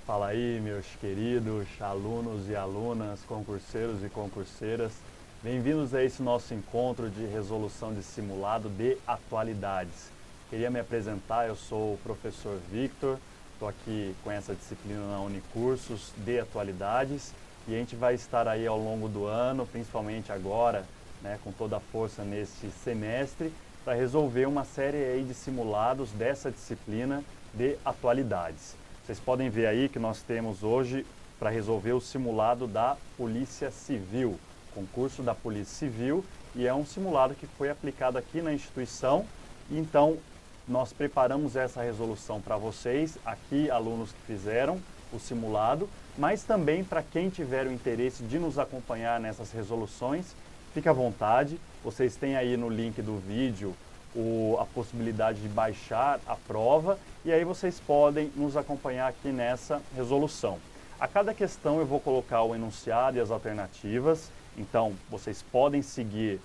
Fala aí, meus queridos alunos e alunas, concurseiros e concurseiras. Bem-vindos a esse nosso encontro de resolução de simulado de atualidades. Queria me apresentar, eu sou o professor Victor, estou aqui com essa disciplina na Unicursos de atualidades e a gente vai estar aí ao longo do ano, principalmente agora, com toda a força nesse semestre, para resolver uma série aí de simulados dessa disciplina de atualidades. Vocês podem ver aí que nós temos hoje para resolver o simulado da Polícia Civil, concurso da Polícia Civil, e é um simulado que foi aplicado aqui na instituição. Então, nós preparamos essa resolução para vocês, aqui alunos que fizeram o simulado, mas também para quem tiver o interesse de nos acompanhar nessas resoluções, fique à vontade. Vocês têm aí no link do vídeo a possibilidade de baixar a prova e aí vocês podem nos acompanhar aqui nessa resolução. A cada questão eu vou colocar o enunciado e as alternativas, então vocês podem seguir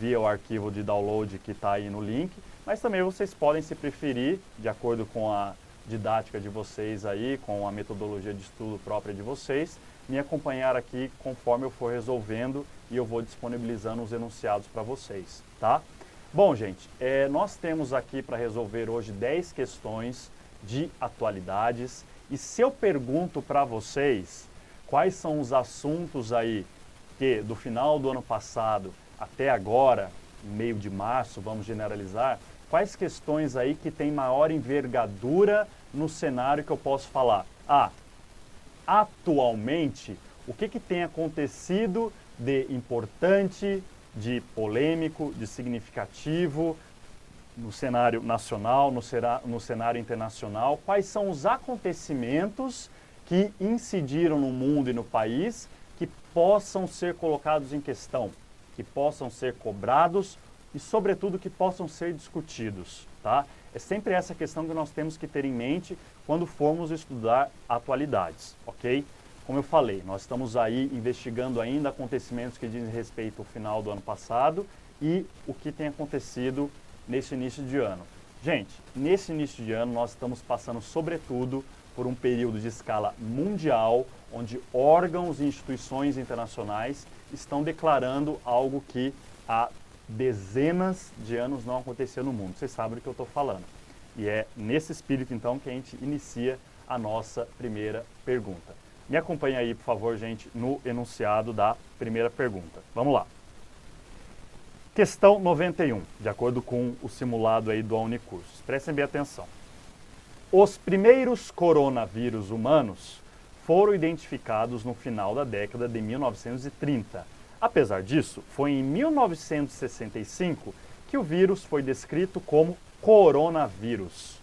via o arquivo de download que está aí no link, mas também vocês podem, se preferir, de acordo com a didática de vocês aí, com a metodologia de estudo própria de vocês, me acompanhar aqui conforme eu for resolvendo e eu vou disponibilizando os enunciados para vocês, tá? Bom, gente, nós temos aqui para resolver hoje 10 questões de atualidades e se eu pergunto para vocês quais são os assuntos aí que do final do ano passado até agora, meio de março, vamos generalizar, quais questões aí que tem maior envergadura no cenário que eu posso falar? Atualmente, o que tem acontecido de importante, de polêmico, de significativo no cenário nacional, no cenário internacional? Quais são os acontecimentos que incidiram no mundo e no país que possam ser colocados em questão, que possam ser cobrados e, sobretudo, que possam ser discutidos, tá? É sempre essa questão que nós temos que ter em mente quando formos estudar atualidades, ok? Como eu falei, nós estamos aí investigando ainda acontecimentos que dizem respeito ao final do ano passado e o que tem acontecido nesse início de ano. Gente, nesse início de ano nós estamos passando sobretudo por um período de escala mundial, onde órgãos e instituições internacionais estão declarando algo que há dezenas de anos não acontecia no mundo. Vocês sabem do que eu estou falando. E é nesse espírito, então, que a gente inicia a nossa primeira pergunta. Me acompanhe aí, por favor, gente, no enunciado da primeira pergunta. Vamos lá. Questão 91, de acordo com o simulado aí do Unicursos. Prestem bem atenção. Os primeiros coronavírus humanos foram identificados no final da década de 1930. Apesar disso, foi em 1965 que o vírus foi descrito como coronavírus.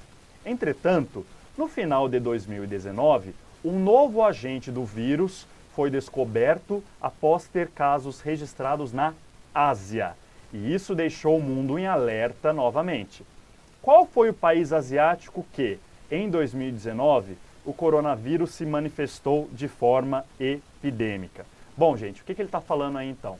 Entretanto, no final de 2019, um novo agente do vírus foi descoberto após ter casos registrados na Ásia. E isso deixou o mundo em alerta novamente. Qual foi o país asiático que, em 2019, o coronavírus se manifestou de forma epidêmica? Bom, gente, o que ele está falando aí então?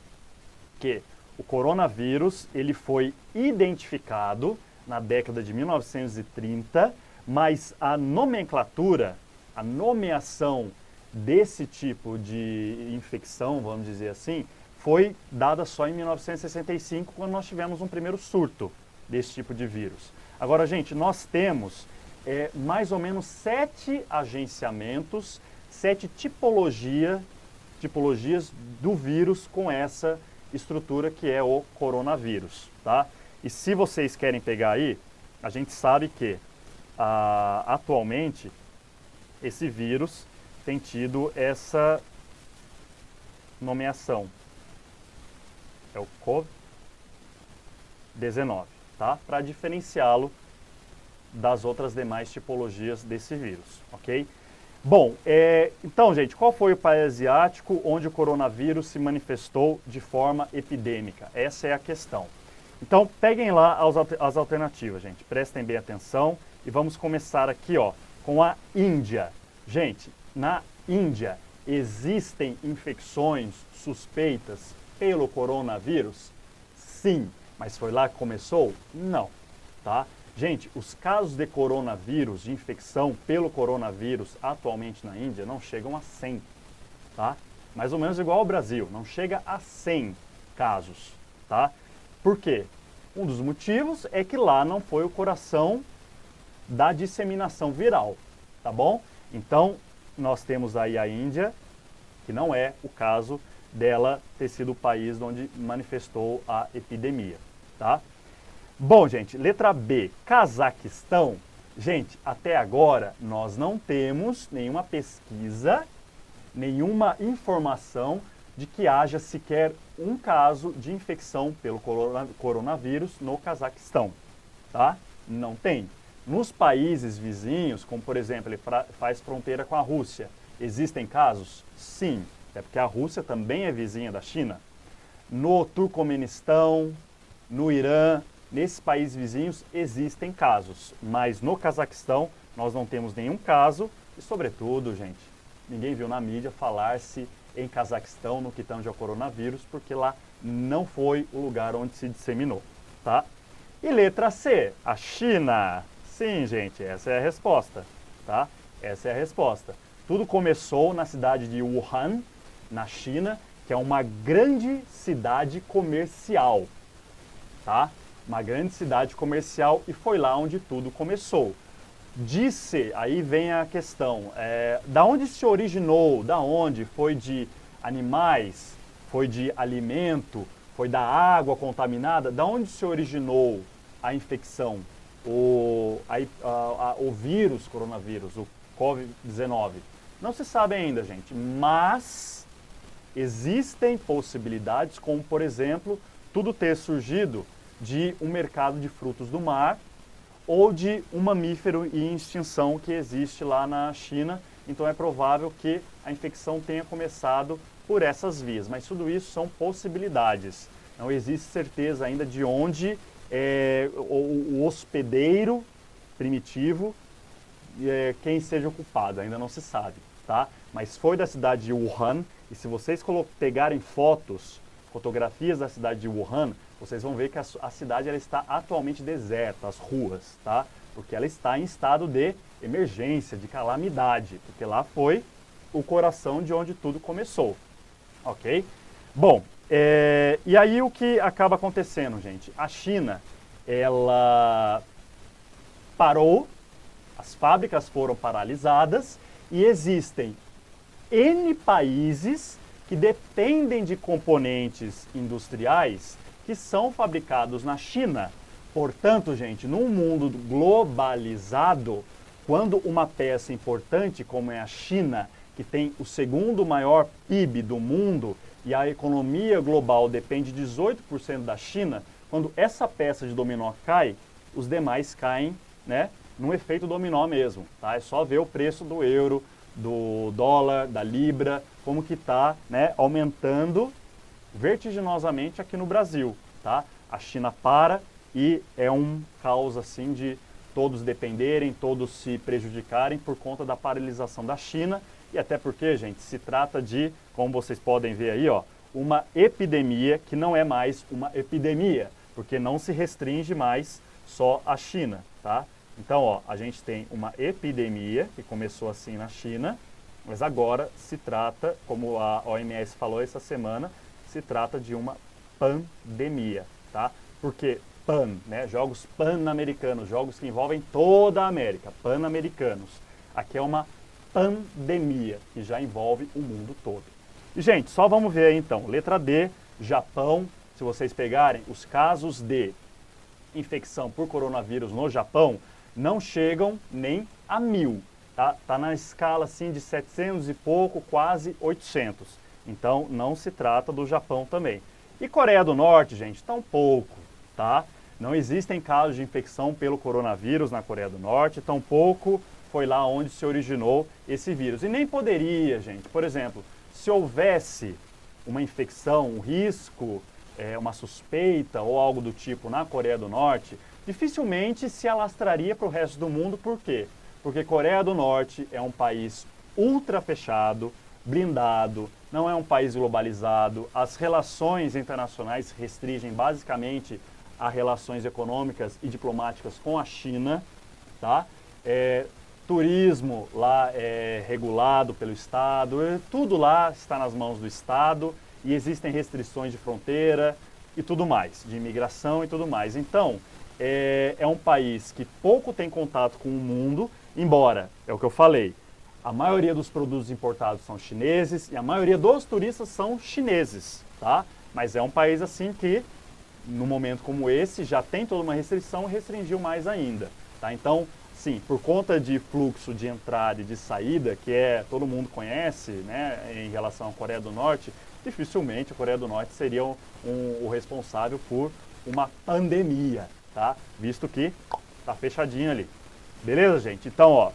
Que o coronavírus ele foi identificado na década de 1930, mas a nomenclatura, a nomeação desse tipo de infecção, vamos dizer assim, foi dada só em 1965, quando nós tivemos um primeiro surto desse tipo de vírus. Agora, gente, nós temos mais ou menos 7 agenciamentos, 7 tipologias do vírus com essa estrutura que é o coronavírus, tá? E se vocês querem pegar aí, a gente sabe que atualmente esse vírus tem tido essa nomeação. É o COVID-19, tá? Para diferenciá-lo das outras demais tipologias desse vírus, ok? Bom, então, gente, qual foi o país asiático onde o coronavírus se manifestou de forma epidêmica? Essa é a questão. Então, peguem lá as alternativas, gente. Prestem bem atenção e vamos começar aqui, com a Índia. Gente, na Índia existem infecções suspeitas pelo coronavírus? Sim. Mas foi lá que começou? Não. Tá? Gente, os casos de coronavírus, de infecção pelo coronavírus atualmente na Índia não chegam a 100, tá? Mais ou menos igual ao Brasil, não chega a 100 casos, tá? Por quê? Um dos motivos é que lá não foi o coração da disseminação viral, tá bom? Então, nós temos aí a Índia, que não é o caso dela ter sido o país onde manifestou a epidemia, tá? Bom, gente, letra B, Cazaquistão. Gente, até agora nós não temos nenhuma pesquisa, nenhuma informação de que haja sequer um caso de infecção pelo coronavírus no Cazaquistão, tá? Não tem. Nos países vizinhos, como por exemplo, ele faz fronteira com a Rússia, existem casos? Sim, até porque a Rússia também é vizinha da China. No Turcomenistão, no Irã, nesses países vizinhos existem casos, mas no Cazaquistão nós não temos nenhum caso e, sobretudo, gente, ninguém viu na mídia falar-se em Cazaquistão no que tange ao coronavírus, porque lá não foi o lugar onde se disseminou, tá? E letra C, a China. Sim, gente, essa é a resposta, tá? Essa é a resposta. Tudo começou na cidade de Wuhan, na China, que é uma grande cidade comercial, tá? Uma grande cidade comercial e foi lá onde tudo começou. Disse, aí vem a questão, da onde se originou, da onde? Foi de animais, foi de alimento, foi da água contaminada? Da onde se originou a infecção? O vírus, coronavírus, o Covid-19? Não se sabe ainda, gente, mas existem possibilidades, como por exemplo, tudo ter surgido de um mercado de frutos do mar ou de um mamífero em extinção que existe lá na China. Então é provável que a infecção tenha começado por essas vias, mas tudo isso são possibilidades. Não existe certeza ainda de onde o hospedeiro primitivo, quem seja o culpado, ainda não se sabe, tá? Mas foi da cidade de Wuhan, e se vocês pegarem fotografias da cidade de Wuhan, vocês vão ver que a cidade ela está atualmente deserta, as ruas, tá? Porque ela está em estado de emergência, de calamidade, porque lá foi o coração de onde tudo começou, ok? Bom, e aí o que acaba acontecendo, gente? A China, ela parou, as fábricas foram paralisadas e existem N países que dependem de componentes industriais que são fabricados na China. Portanto, gente, num mundo globalizado, quando uma peça importante como é a China, que tem o segundo maior PIB do mundo e a economia global depende 18% da China, quando essa peça de dominó cai, os demais caem, né, num efeito dominó mesmo, tá? É só ver o preço do euro, do dólar, da libra, como que está, né, aumentando vertiginosamente aqui no Brasil, tá? A China para e é um caos assim de todos dependerem, todos se prejudicarem por conta da paralisação da China e até porque, gente, se trata de, como vocês podem ver aí, ó, uma epidemia que não é mais uma epidemia, porque não se restringe mais só a China, tá? Então, ó, a gente tem uma epidemia que começou assim na China, mas agora se trata, como a OMS falou essa semana, se trata de uma pandemia, tá? Porque pan, né? Jogos pan-americanos, jogos que envolvem toda a América, pan-americanos. Aqui é uma pandemia que já envolve o mundo todo. E, gente, só vamos ver aí então. Letra D, Japão. Se vocês pegarem os casos de infecção por coronavírus no Japão, não chegam nem a 1000, tá? Tá na escala assim de 700 e pouco, quase 800. Então não se trata do Japão também. E Coreia do Norte, gente, tá um pouco, tá? Não existem casos de infecção pelo coronavírus na Coreia do Norte, tampouco foi lá onde se originou esse vírus. E nem poderia, gente. Por exemplo, se houvesse uma infecção, um risco, uma suspeita ou algo do tipo na Coreia do Norte, dificilmente se alastraria para o resto do mundo. Por quê? Porque Coreia do Norte é um país ultra fechado, blindado, não é um país globalizado, as relações internacionais restringem basicamente a relações econômicas e diplomáticas com a China, tá? Turismo lá é regulado pelo Estado, tudo lá está nas mãos do Estado e existem restrições de fronteira e tudo mais, de imigração e tudo mais. Então, é um país que pouco tem contato com o mundo, embora, é o que eu falei, a maioria dos produtos importados são chineses e a maioria dos turistas são chineses, tá? Mas é um país assim que, num momento como esse, já tem toda uma restrição e restringiu mais ainda, tá? Então, sim, por conta de fluxo de entrada e de saída, que todo mundo conhece, né, em relação à Coreia do Norte, dificilmente a Coreia do Norte seria o responsável por uma pandemia, tá? Visto que tá fechadinho ali. Beleza, gente? Então, ó,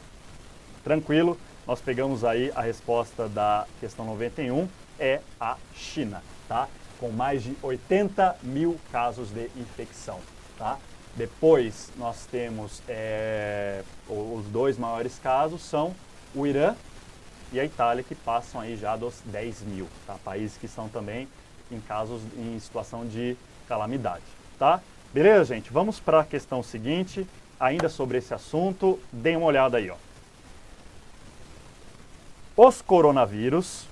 tranquilo, nós pegamos aí a resposta da questão 91, é a China, tá? Com mais de 80 mil casos de infecção, tá? Depois nós temos os dois maiores casos são o Irã e a Itália, que passam aí já dos 10 mil, tá? Países que estão também em situação de calamidade, tá? Beleza, gente? Vamos para a questão seguinte, ainda sobre esse assunto, deem uma olhada aí, ó. Os coronavírus,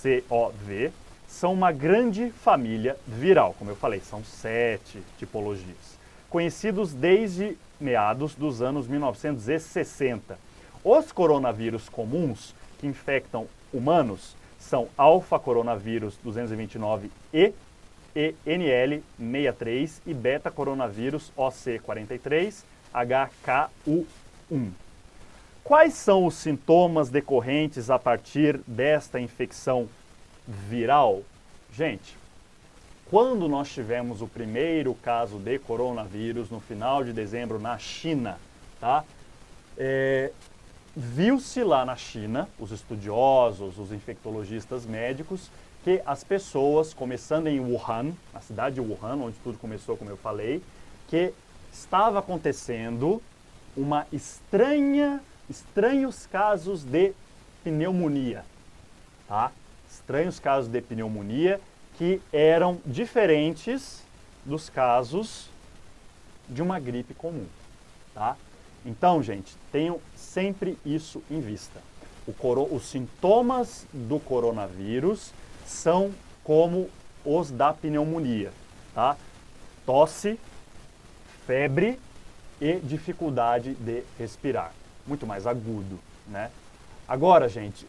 COV, são uma grande família viral, como eu falei, são 7 tipologias, conhecidos desde meados dos anos 1960. Os coronavírus comuns que infectam humanos são alfa-coronavírus 229E, ENL63 e beta-coronavírus OC43, HKU1. Quais são os sintomas decorrentes a partir desta infecção viral? Gente, quando nós tivemos o primeiro caso de coronavírus no final de dezembro na China, tá? Viu-se lá na China, os estudiosos, os infectologistas médicos, que as pessoas, começando em Wuhan, na cidade de Wuhan, onde tudo começou, como eu falei, que estava acontecendo estranhos casos de pneumonia, tá? Estranhos casos de pneumonia que eram diferentes dos casos de uma gripe comum, tá? Então, gente, tenham sempre isso em vista. Os sintomas do coronavírus são como os da pneumonia, tá? Tosse, febre e dificuldade de respirar. Muito mais agudo, né? Agora, gente,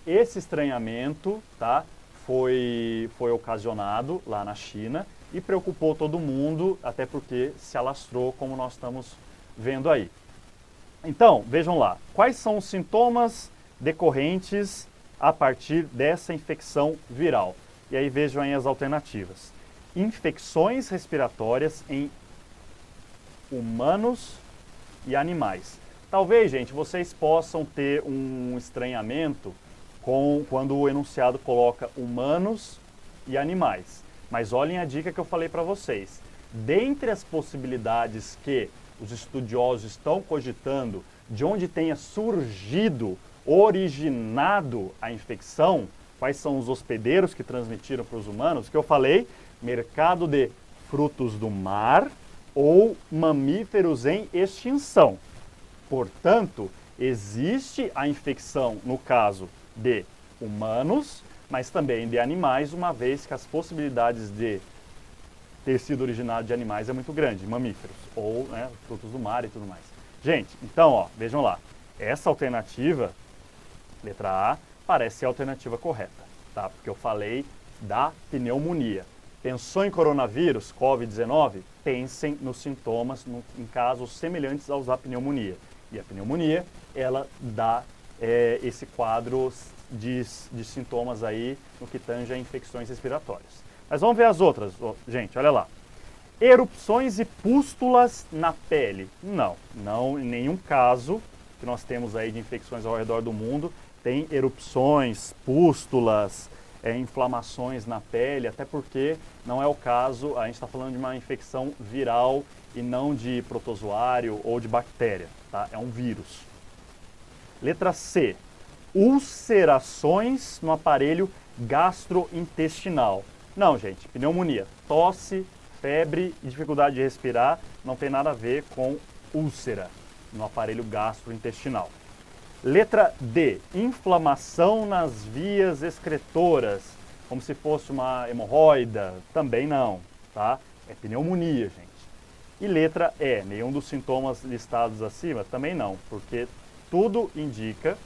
esse estranhamento, tá, foi ocasionado lá na China e preocupou todo mundo, até porque se alastrou, como nós estamos vendo aí. Então, vejam lá, quais são os sintomas decorrentes a partir dessa infecção viral? E aí vejam aí as alternativas. Infecções respiratórias em humanos e animais. Talvez, gente, vocês possam ter um estranhamento quando o enunciado coloca humanos e animais. Mas olhem a dica que eu falei para vocês. Dentre as possibilidades que os estudiosos estão cogitando de onde tenha surgido, originado a infecção, quais são os hospedeiros que transmitiram para os humanos, que eu falei, mercado de frutos do mar ou mamíferos em extinção. Portanto, existe a infecção no caso de humanos, mas também de animais, uma vez que as possibilidades de ter sido originado de animais é muito grande, mamíferos, ou né, frutos do mar e tudo mais. Gente, então, ó, vejam lá, essa alternativa, letra A, parece ser a alternativa correta, tá? Porque eu falei da pneumonia. Pensou em coronavírus, COVID-19? Pensem nos sintomas em casos semelhantes aos da pneumonia. E a pneumonia, ela dá esse quadro de sintomas aí no que tange a infecções respiratórias. Mas vamos ver as outras, gente, olha lá. Erupções e pústulas na pele. Não, em nenhum caso que nós temos aí de infecções ao redor do mundo tem erupções, pústulas, inflamações na pele, até porque não é o caso, a gente está falando de uma infecção viral e não de protozoário ou de bactéria, tá? É um vírus. Letra C. Ulcerações no aparelho gastrointestinal. Não, gente, pneumonia, tosse, febre e dificuldade de respirar não tem nada a ver com úlcera no aparelho gastrointestinal. Letra D, inflamação nas vias excretoras, como se fosse uma hemorroida, também não, tá? É pneumonia, gente. E letra E, nenhum dos sintomas listados acima, também não, porque tudo indica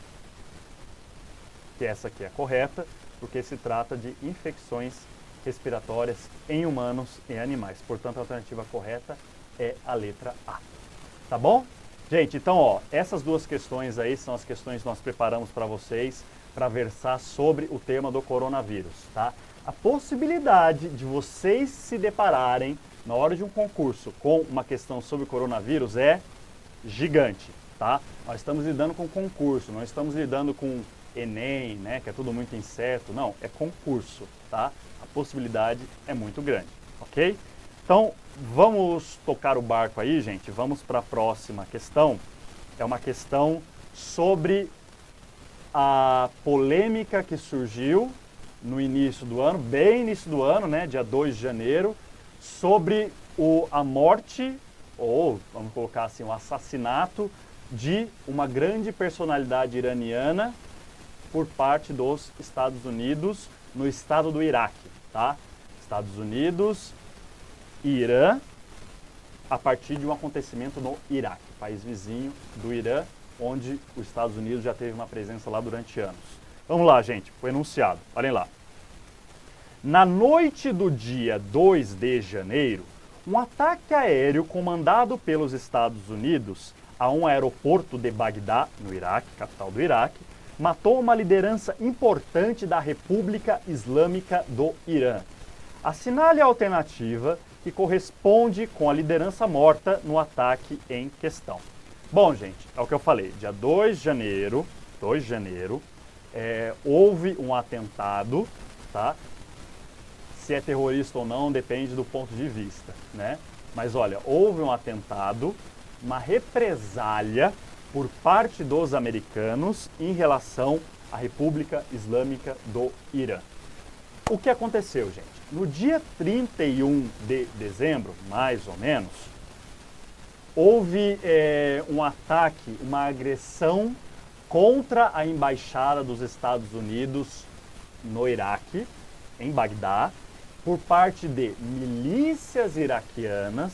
que essa aqui é a correta, porque se trata de infecções respiratórias em humanos e animais. Portanto, a alternativa correta é a letra A. Tá bom? Gente, então, ó, essas duas questões aí são as questões que nós preparamos para vocês para versar sobre o tema do coronavírus, tá? A possibilidade de vocês se depararem na hora de um concurso com uma questão sobre o coronavírus é gigante, tá? Nós estamos lidando com concurso, não estamos lidando com Enem, né, que é tudo muito incerto, não, é concurso, tá? A possibilidade é muito grande, ok? Então, vamos tocar o barco aí, gente, vamos para a próxima questão. É uma questão sobre a polêmica que surgiu no início do ano, bem início do ano, né, dia 2 de janeiro, sobre a morte, ou vamos colocar assim, o assassinato de uma grande personalidade iraniana por parte dos Estados Unidos no estado do Iraque, tá? Estados Unidos e Irã, a partir de um acontecimento no Iraque, país vizinho do Irã, onde os Estados Unidos já teve uma presença lá durante anos. Vamos lá, gente, foi enunciado, olhem lá. Na noite do dia 2 de janeiro, um ataque aéreo comandado pelos Estados Unidos a um aeroporto de Bagdá, no Iraque, capital do Iraque, matou uma liderança importante da República Islâmica do Irã. Assinale a alternativa que corresponde com a liderança morta no ataque em questão. Bom, gente, é o que eu falei, dia 2 de janeiro, houve um atentado, tá? Se é terrorista ou não depende do ponto de vista, né? Mas olha, houve um atentado, uma represália por parte dos americanos em relação à República Islâmica do Irã. O que aconteceu, gente? No dia 31 de dezembro, mais ou menos, houve um ataque, uma agressão contra a embaixada dos Estados Unidos no Iraque, em Bagdá, por parte de milícias iraquianas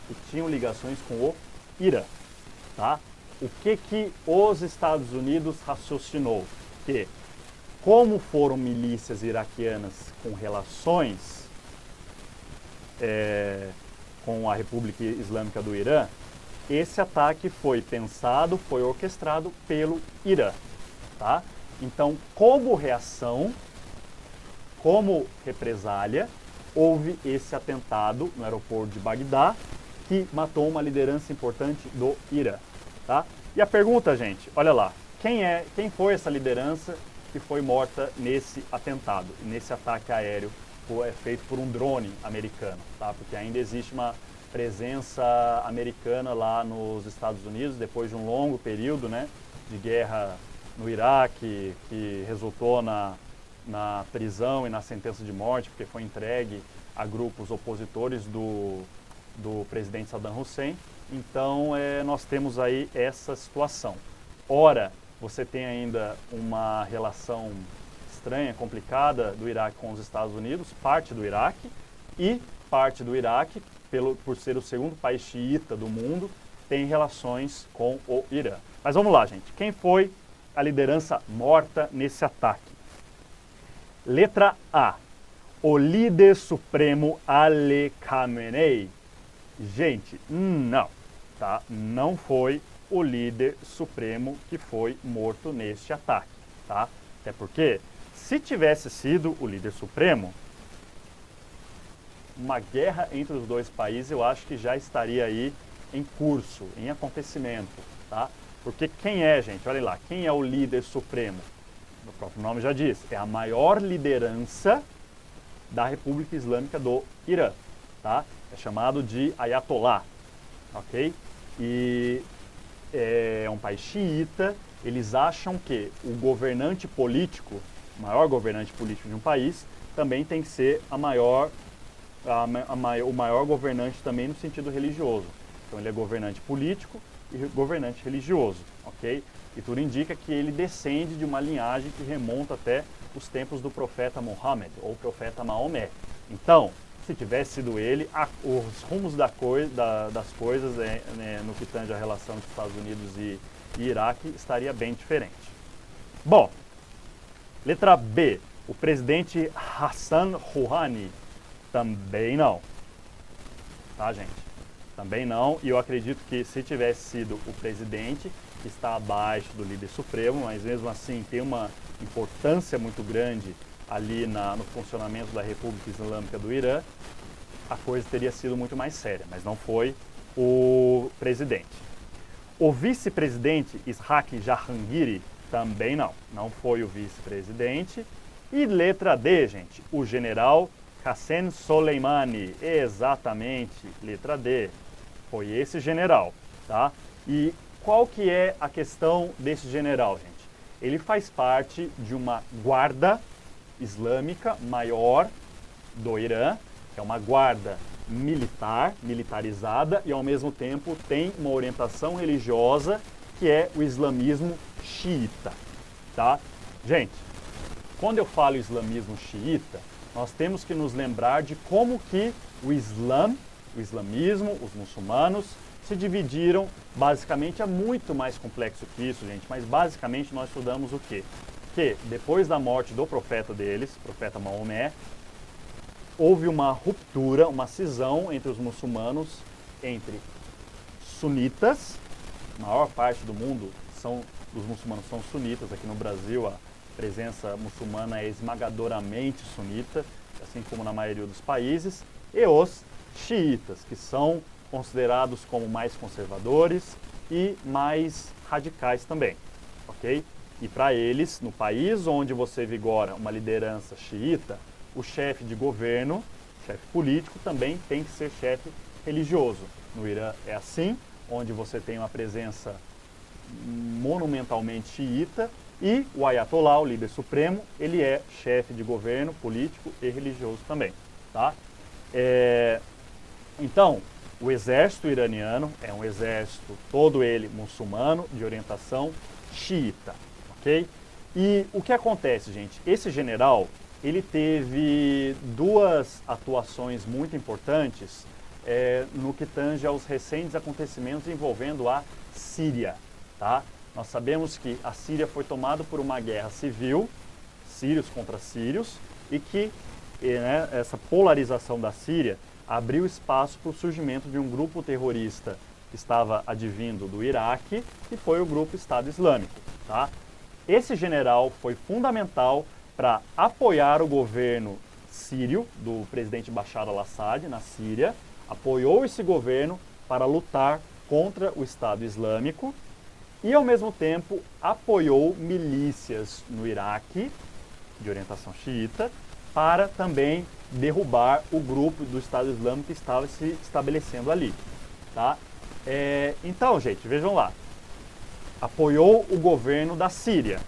que tinham ligações com o Irã. Tá? O que os Estados Unidos raciocinou? Que, como foram milícias iraquianas com relações com a República Islâmica do Irã, esse ataque foi pensado, foi orquestrado pelo Irã. Tá? Então, como reação, como represália, houve esse atentado no aeroporto de Bagdá, que matou uma liderança importante do Irã. Tá? E a pergunta, gente, olha lá, quem foi essa liderança que foi morta nesse atentado, nesse ataque aéreo feito por um drone americano, tá? Porque ainda existe uma presença americana lá nos Estados Unidos, depois de um longo período, né, de guerra no Iraque, que resultou na prisão e na sentença de morte, porque foi entregue a grupos opositores do presidente Saddam Hussein. Então, nós temos aí essa situação. Ora, você tem ainda uma relação estranha, complicada do Iraque com os Estados Unidos, parte do Iraque, e parte do Iraque, por ser o segundo país xiita do mundo, tem relações com o Irã. Mas vamos lá, gente. Quem foi a liderança morta nesse ataque? Letra A. O líder supremo Ali Khamenei. Gente, não, tá? Não foi o líder supremo que foi morto neste ataque, tá? Até porque, se tivesse sido o líder supremo, uma guerra entre os dois países eu acho que já estaria aí em curso, em acontecimento, tá? Porque quem é, gente? Olha lá, quem é o líder supremo? O próprio nome já diz, é a maior liderança da República Islâmica do Irã, tá? É chamado de Ayatollah, ok? E é um país xiita, eles acham que o governante político, o maior governante político de um país, também tem que ser a maior o maior governante também no sentido religioso. Então ele é governante político e governante religioso, ok? E tudo indica que ele descende de uma linhagem que remonta até os tempos do profeta Muhammad, ou profeta Maomé. Então, se tivesse sido ele, os rumos das coisas no que tange a relação entre Estados Unidos e Iraque estaria bem diferente. Bom, letra B, o presidente Hassan Rouhani, também não. Tá, gente? Também não, e eu acredito que se tivesse sido o presidente, que está abaixo do líder supremo, mas mesmo assim tem uma importância muito grande ali no funcionamento da República Islâmica do Irã, a coisa teria sido muito mais séria, mas não foi o presidente. O vice-presidente Ishaq Jahangiri, também não foi o vice-presidente. E letra D, gente, o general Qassem Soleimani, exatamente, letra D, foi esse general, tá? E qual que é a questão desse general, gente? Ele faz parte de uma guarda islâmica maior do Irã, que é uma guarda militar, militarizada, e ao mesmo tempo tem uma orientação religiosa que é o islamismo xiita, tá? Gente, quando eu falo islamismo xiita, nós temos que nos lembrar de como que o islamismo, os muçulmanos, se dividiram. Basicamente é muito mais complexo que isso, gente, mas basicamente nós estudamos o quê? Que depois da morte do profeta deles, profeta Maomé, houve uma ruptura, uma cisão entre os muçulmanos, entre sunitas, a maior parte do mundo dos muçulmanos são sunitas. Aqui no Brasil a presença muçulmana é esmagadoramente sunita, assim como na maioria dos países, e os xiitas, que são considerados como mais conservadores e mais radicais também, ok? E para eles, no país onde você vigora uma liderança xiita, o chefe de governo, chefe político, também tem que ser chefe religioso. No Irã é assim, onde você tem uma presença monumentalmente xiita, e o Ayatollah, o líder supremo, ele é chefe de governo político e religioso também, tá? Então, o exército iraniano é um exército todo ele muçulmano, de orientação xiita, ok? E o que acontece, gente? Esse general, ele teve duas atuações muito importantes no que tange aos recentes acontecimentos envolvendo a Síria, tá? Nós sabemos que a Síria foi tomada por uma guerra civil, sírios contra sírios, e que essa polarização da Síria abriu espaço para o surgimento de um grupo terrorista que estava advindo do Iraque, que foi o grupo Estado Islâmico, tá? Esse general foi fundamental para apoiar o governo sírio do presidente Bashar al-Assad na Síria, apoiou esse governo para lutar contra o Estado Islâmico e, ao mesmo tempo, apoiou milícias no Iraque, de orientação xiita, para também derrubar o grupo do Estado Islâmico que estava se estabelecendo ali, tá? Então, gente, vejam lá. Apoiou o governo da Síria.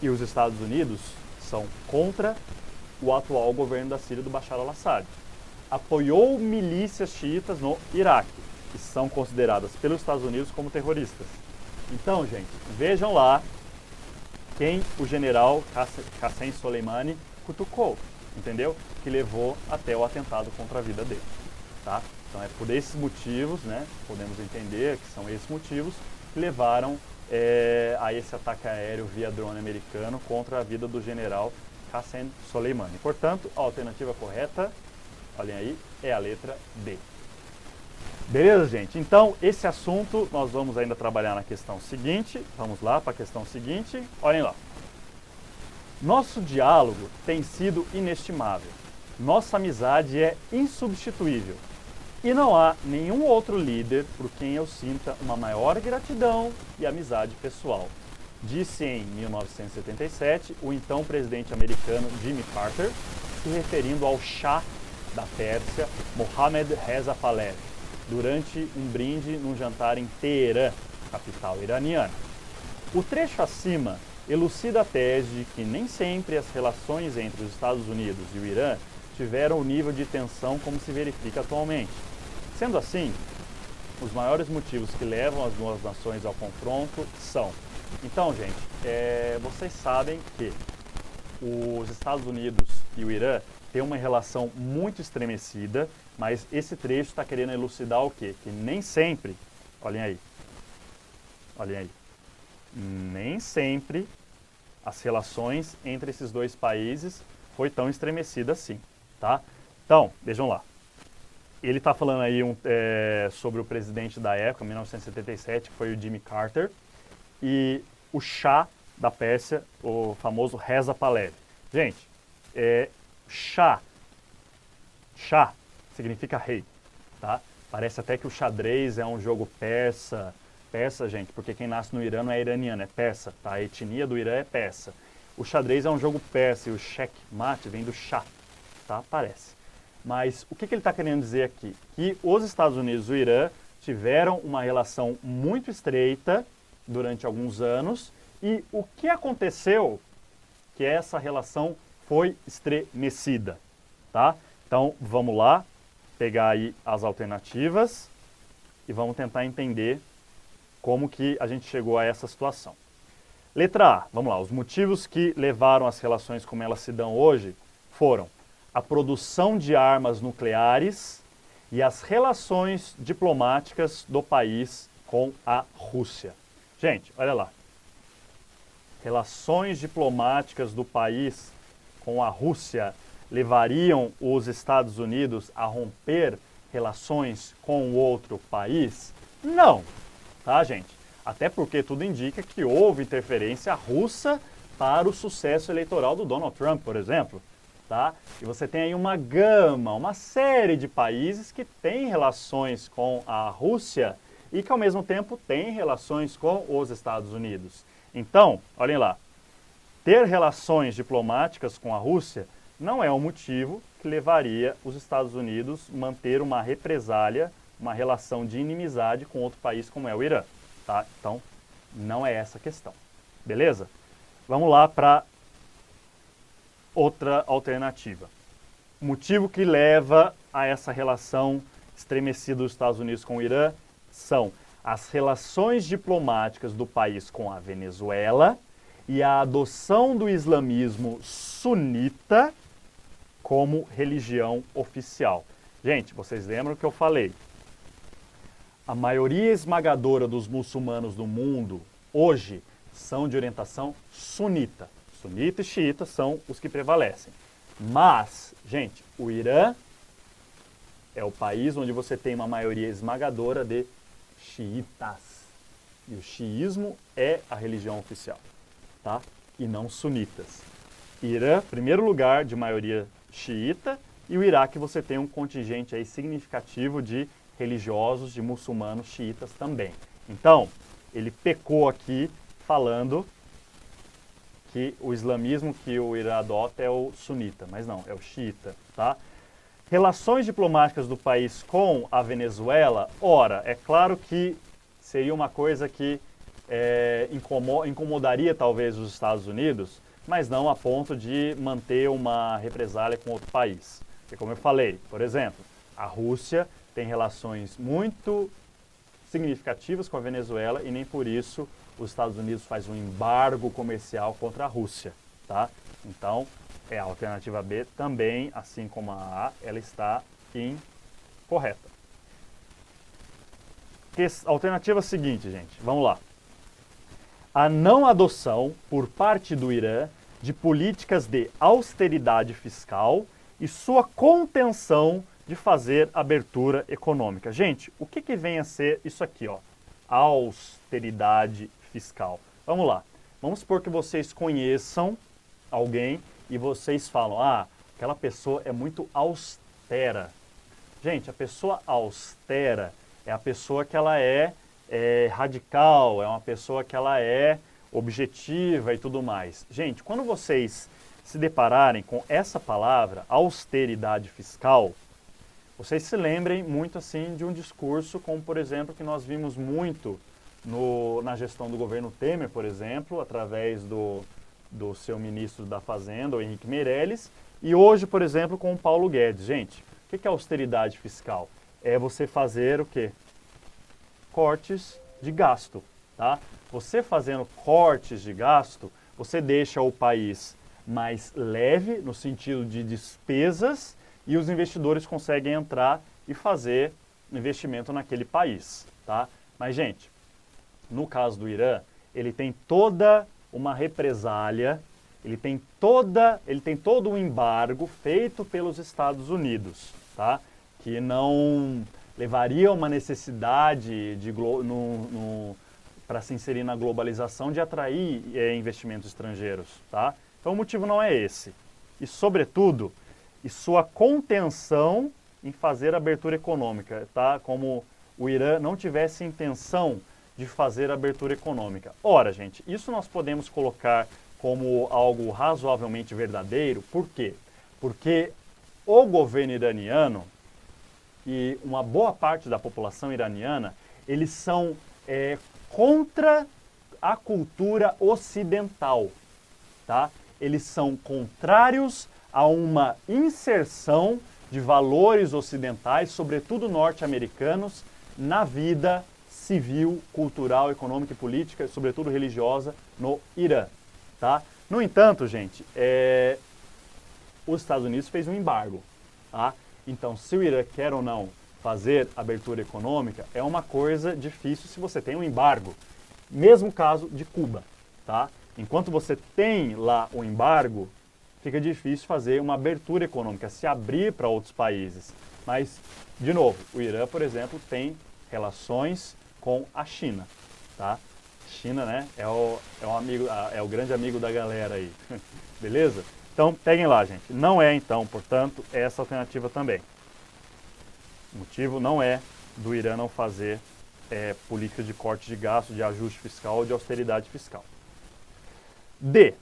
E os Estados Unidos são contra o atual governo da Síria do Bashar al-Assad. Apoiou milícias xiitas no Iraque, que são consideradas pelos Estados Unidos como terroristas. Então, gente, vejam lá quem o general Qassem Soleimani cutucou, entendeu? Que levou até o atentado contra a vida dele, tá? Então é por esses motivos, né, podemos entender que são esses motivos que levaram a esse ataque aéreo via drone americano contra a vida do general Qassem Soleimani. Portanto, a alternativa correta, olhem aí, é a letra D. Beleza, gente? Então, esse assunto nós vamos ainda trabalhar na questão seguinte. Vamos lá para a questão seguinte. Olhem lá. Nosso diálogo tem sido inestimável. Nossa amizade é insubstituível. E não há nenhum outro líder por quem eu sinta uma maior gratidão e amizade pessoal. Disse em 1977 o então presidente americano Jimmy Carter, se referindo ao Shah da Pérsia, Mohammad Reza Pahlavi, durante um brinde num jantar em Teherã, capital iraniana. O trecho acima elucida a tese de que nem sempre as relações entre os Estados Unidos e o Irã tiveram o nível de tensão como se verifica atualmente. Sendo assim, os maiores motivos que levam as duas nações ao confronto são... Então, gente, vocês sabem que os Estados Unidos e o Irã têm uma relação muito estremecida, mas esse trecho está querendo elucidar o quê? Que nem sempre, olhem aí, nem sempre as relações entre esses dois países foi tão estremecida assim, tá? Então, vejam lá. Ele está falando aí sobre o presidente da época, 1977, que foi o Jimmy Carter, e o Shah da Pérsia, o famoso Reza Pahlavi. Gente, Shah significa rei, tá? Parece até que o xadrez é um jogo persa, gente, porque quem nasce no Irã não é iraniano, é persa, tá? A etnia do Irã é persa. O xadrez é um jogo persa e o checkmate vem do Shah, tá? Parece. Mas o que ele está querendo dizer aqui? Que os Estados Unidos e o Irã tiveram uma relação muito estreita durante alguns anos e o que aconteceu que essa relação foi estremecida, tá? Então, vamos lá, pegar aí as alternativas e vamos tentar entender como que a gente chegou a essa situação. Letra A, vamos lá, os motivos que levaram as relações como elas se dão hoje foram a produção de armas nucleares e as relações diplomáticas do país com a Rússia. Gente, olha lá. Relações diplomáticas do país com a Rússia levariam os Estados Unidos a romper relações com outro país? Não, tá, gente? Até porque tudo indica que houve interferência russa para o sucesso eleitoral do Donald Trump, por exemplo. Tá? E você tem aí uma série de países que têm relações com a Rússia e que ao mesmo tempo têm relações com os Estados Unidos. Então, olhem lá, ter relações diplomáticas com a Rússia não é um motivo que levaria os Estados Unidos a manter uma represália, uma relação de inimizade com outro país como é o Irã. Tá? Então, não é essa a questão. Beleza? Vamos lá para outra alternativa. O motivo que leva a essa relação estremecida dos Estados Unidos com o Irã são as relações diplomáticas do país com a Venezuela e a adoção do islamismo sunita como religião oficial. Gente, vocês lembram que eu falei? A maioria esmagadora dos muçulmanos do mundo hoje são de orientação sunita. Sunita e xiita são os que prevalecem. Mas, gente, o Irã é o país onde você tem uma maioria esmagadora de xiitas. E o xiismo é a religião oficial, tá? E não sunitas. Irã, primeiro lugar de maioria xiita, e o Iraque você tem um contingente aí significativo de religiosos, de muçulmanos xiitas também. Então, ele pecou aqui falando que o islamismo que o Irã adota é o sunita, mas não, é o xiita, tá? Relações diplomáticas do país com a Venezuela, ora, é claro que seria uma coisa que incomodaria talvez os Estados Unidos, mas não a ponto de manter uma represália com outro país. Porque como eu falei, por exemplo, a Rússia tem relações muito significativas com a Venezuela e nem por isso os Estados Unidos faz um embargo comercial contra a Rússia, tá? Então, a alternativa B também, assim como a A, ela está incorreta. Alternativa seguinte, gente, vamos lá. A não adoção por parte do Irã de políticas de austeridade fiscal e sua contenção de fazer abertura econômica. Gente, o que vem a ser isso aqui, ó? Austeridade fiscal. Vamos lá. Vamos supor que vocês conheçam alguém e vocês falam, aquela pessoa é muito austera. Gente, a pessoa austera é a pessoa que ela é radical, é uma pessoa que ela é objetiva e tudo mais. Gente, quando vocês se depararem com essa palavra, austeridade fiscal, vocês se lembrem muito assim de um discurso como, por exemplo, que nós vimos muito na gestão do governo Temer, por exemplo, através do seu ministro da Fazenda, o Henrique Meirelles, E hoje, por exemplo, com o Paulo Guedes. Gente, o que é austeridade fiscal? É você fazer o quê? Cortes de gasto, tá? Você fazendo cortes de gasto, você deixa o país mais leve no sentido de despesas e os investidores conseguem entrar e fazer investimento naquele país, tá? Mas, gente, no caso do Irã, ele tem toda uma represália, ele tem todo um embargo feito pelos Estados Unidos, tá? Que não levaria a uma necessidade de para se inserir na globalização de atrair investimentos estrangeiros, tá? Então o motivo não é esse. E, sobretudo, e sua contenção em fazer abertura econômica, tá? Como o Irã não tivesse intenção de fazer abertura econômica. Ora, gente, isso nós podemos colocar como algo razoavelmente verdadeiro. Por quê? Porque o governo iraniano e uma boa parte da população iraniana, eles são contra a cultura ocidental, tá? Eles são contrários a uma inserção de valores ocidentais, sobretudo norte-americanos, na vida civil, cultural, econômica e política, sobretudo religiosa, no Irã, tá? No entanto, gente, os Estados Unidos fez um embargo, tá? Então, se o Irã quer ou não fazer abertura econômica, é uma coisa difícil se você tem um embargo. Mesmo caso de Cuba, tá? Enquanto você tem lá o embargo, fica difícil fazer uma abertura econômica, se abrir para outros países. Mas, de novo, o Irã, por exemplo, tem relações com a China, tá? China, né, é o grande amigo da galera aí, beleza? Então, peguem lá, gente. Não é, então, portanto, essa alternativa também. O motivo não é do Irã não fazer políticas de corte de gasto, de ajuste fiscal ou de austeridade fiscal. D.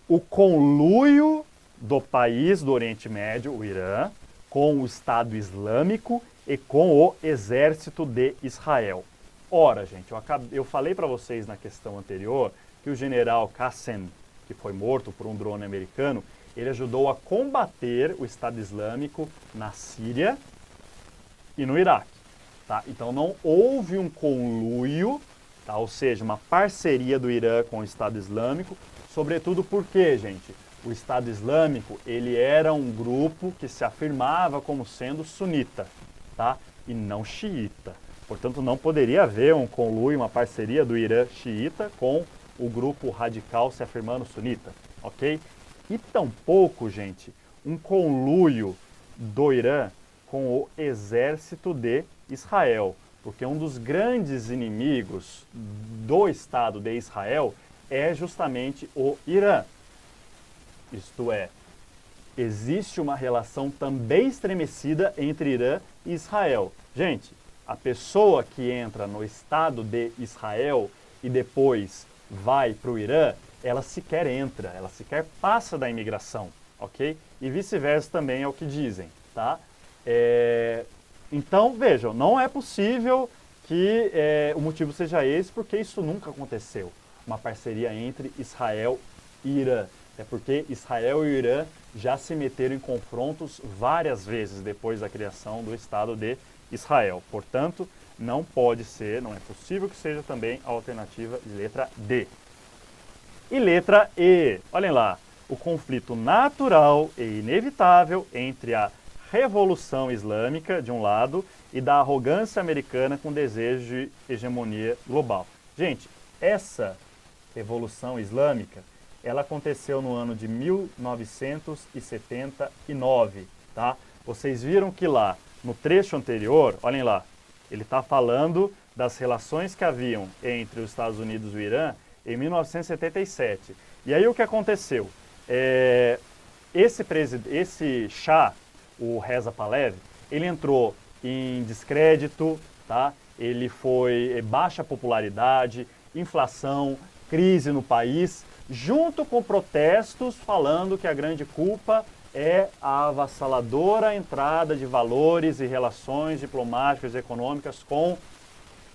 O conluio do país do Oriente Médio, o Irã, com o Estado Islâmico e com o exército de Israel. Ora, gente, eu falei para vocês na questão anterior que o general Qassem, que foi morto por um drone americano, ele ajudou a combater o Estado Islâmico na Síria e no Iraque. Tá? Então não houve um conluio, tá? Ou seja, uma parceria do Irã com o Estado Islâmico, sobretudo porque, gente, o Estado Islâmico ele era um grupo que se afirmava como sendo sunita, tá? E não xiita. Portanto, não poderia haver um conluio, uma parceria do Irã xiita com o grupo radical se afirmando sunita, ok? E tampouco, gente, um conluio do Irã com o exército de Israel, porque um dos grandes inimigos do Estado de Israel é justamente o Irã. Isto é, existe uma relação também estremecida entre Irã e Israel. Gente, a pessoa que entra no Estado de Israel e depois vai para o Irã, ela sequer entra, ela sequer passa da imigração, ok? E vice-versa também é o que dizem, tá? Então, vejam, não é possível que o motivo seja esse, porque isso nunca aconteceu. Uma parceria entre Israel e Irã. É porque Israel e o Irã já se meteram em confrontos várias vezes depois da criação do Estado de Israel. Portanto, não pode ser, não é possível que seja também a alternativa de letra D. E letra E, olhem lá, o conflito natural e inevitável entre a Revolução Islâmica, de um lado, e da arrogância americana com desejo de hegemonia global. Gente, essa Revolução Islâmica, ela aconteceu no ano de 1979, tá? Vocês viram que lá, no trecho anterior, olhem lá, ele está falando das relações que haviam entre os Estados Unidos e o Irã em 1977. E aí o que aconteceu? Esse Shah, o Reza Pahlavi, ele entrou em descrédito, tá? Ele foi baixa popularidade, inflação, crise no país, junto com protestos falando que a grande culpa é a avassaladora entrada de valores e relações diplomáticas e econômicas com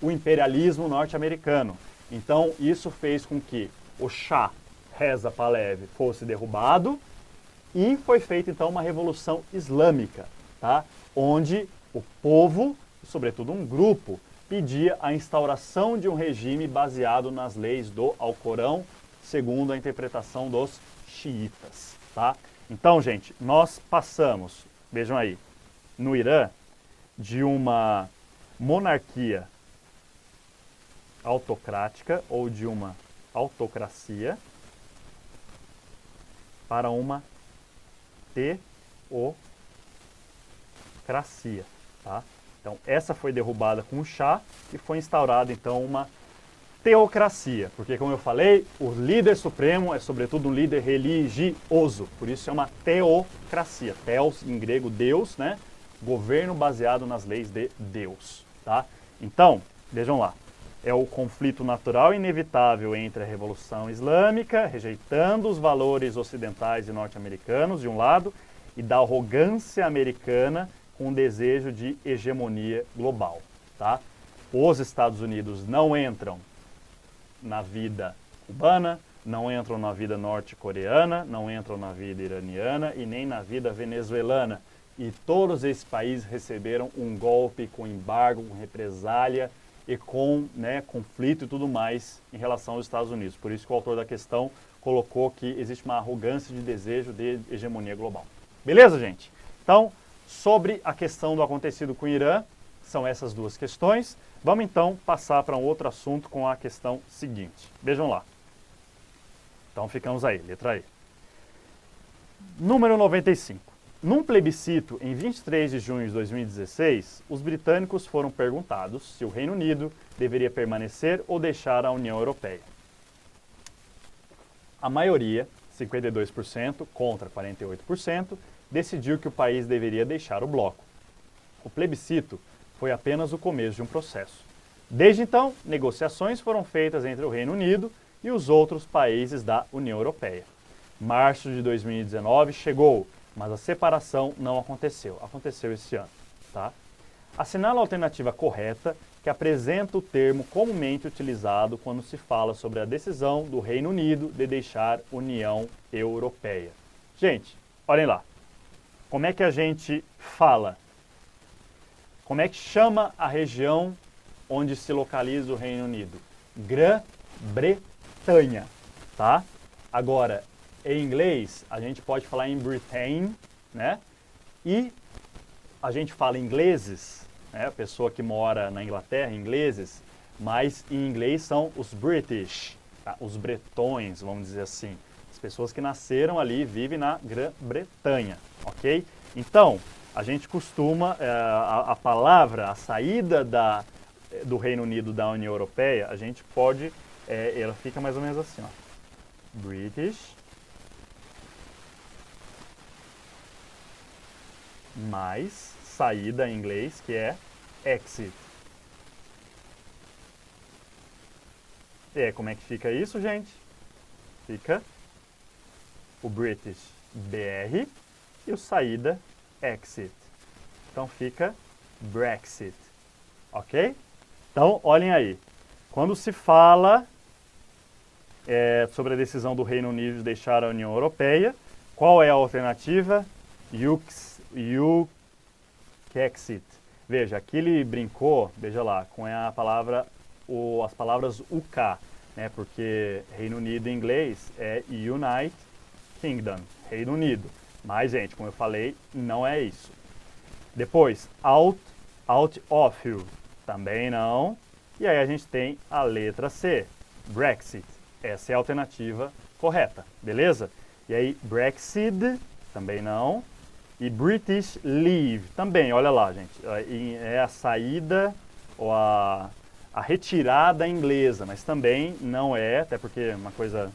o imperialismo norte-americano. Então, isso fez com que o Shah Reza Pahlavi fosse derrubado e foi feita então uma revolução islâmica, tá? Onde o povo, sobretudo um grupo, pedia a instauração de um regime baseado nas leis do Alcorão, segundo a interpretação dos xiitas, tá? Então, gente, nós passamos, vejam aí, no Irã, de uma monarquia autocrática ou de uma autocracia para uma teocracia, tá? Então, essa foi derrubada com o Shah e foi instaurada, então, uma teocracia. Porque, como eu falei, o líder supremo é, sobretudo, um líder religioso. Por isso é uma teocracia. Theos, em grego, Deus, né? Governo baseado nas leis de Deus, tá? Então, vejam lá. É o conflito natural e inevitável entre a Revolução Islâmica, rejeitando os valores ocidentais e norte-americanos, de um lado, e da arrogância americana com o desejo de hegemonia global, tá? Os Estados Unidos não entram na vida cubana, não entram na vida norte-coreana, não entram na vida iraniana e nem na vida venezuelana. E todos esses países receberam um golpe com embargo, com represália e com, né, conflito e tudo mais em relação aos Estados Unidos. Por isso que o autor da questão colocou que existe uma arrogância de desejo de hegemonia global. Beleza, gente? Então, sobre a questão do acontecido com o Irã, são essas duas questões. Vamos então passar para um outro assunto com a questão seguinte. Vejam lá. Então ficamos aí, letra E. Número 95. Num plebiscito em 23 de junho de 2016, os britânicos foram perguntados se o Reino Unido deveria permanecer ou deixar a União Europeia. A maioria, 52% contra 48%, decidiu que o país deveria deixar o bloco. O plebiscito foi apenas o começo de um processo. Desde então, negociações foram feitas entre o Reino Unido e os outros países da União Europeia. Março de 2019 chegou, mas a separação não aconteceu. Aconteceu esse ano, tá? Assinala a alternativa correta que apresenta o termo comumente utilizado quando se fala sobre a decisão do Reino Unido de deixar a União Europeia. Gente, olhem lá. Como é que a gente fala? Como é que chama a região onde se localiza o Reino Unido? Grã-Bretanha, tá? Agora, em inglês, a gente pode falar em Britain, né? E a gente fala ingleses, né? A pessoa que mora na Inglaterra, ingleses, mas em inglês são os British, tá? Os bretões, vamos dizer assim. As pessoas que nasceram ali e vivem na Grã-Bretanha, ok? Então, a gente costuma, a palavra, a saída do Reino Unido da União Europeia, a gente pode, ela fica mais ou menos assim, ó. British mais saída em inglês, que é exit. E como é que fica isso, gente? Fica o British BR e o saída exit. Então fica Brexit, ok? Então, olhem aí. Quando se fala sobre a decisão do Reino Unido de deixar a União Europeia, qual é a alternativa? Uxexit. Veja, aqui ele brincou, veja lá, com a palavra, as palavras UK, né? Porque Reino Unido em inglês é United Kingdom, Reino Unido. Mas, gente, como eu falei, não é isso. Depois, out of, também não. E aí a gente tem a letra C, Brexit. Essa é a alternativa correta, beleza? E aí, Brexit, também não. E British Leave, também, olha lá, gente. É a saída ou a retirada inglesa, mas também não é, até porque é uma coisa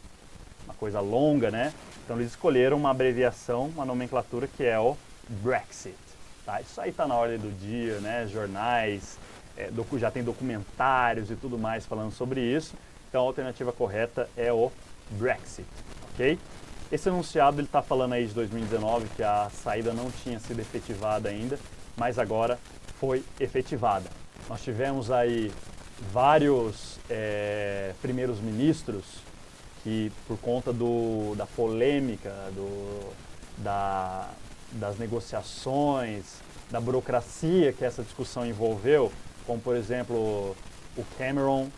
longa, né? Então eles escolheram uma abreviação, uma nomenclatura que é o Brexit. Tá? Isso aí está na ordem do dia, né? Jornais, já tem documentários e tudo mais falando sobre isso. Então a alternativa correta é o Brexit, ok? Esse enunciado ele está falando aí de 2019 que a saída não tinha sido efetivada ainda, mas agora foi efetivada. Nós tivemos aí vários primeiros ministros que, por conta da polêmica das negociações, da burocracia que essa discussão envolveu, como por exemplo o Cameron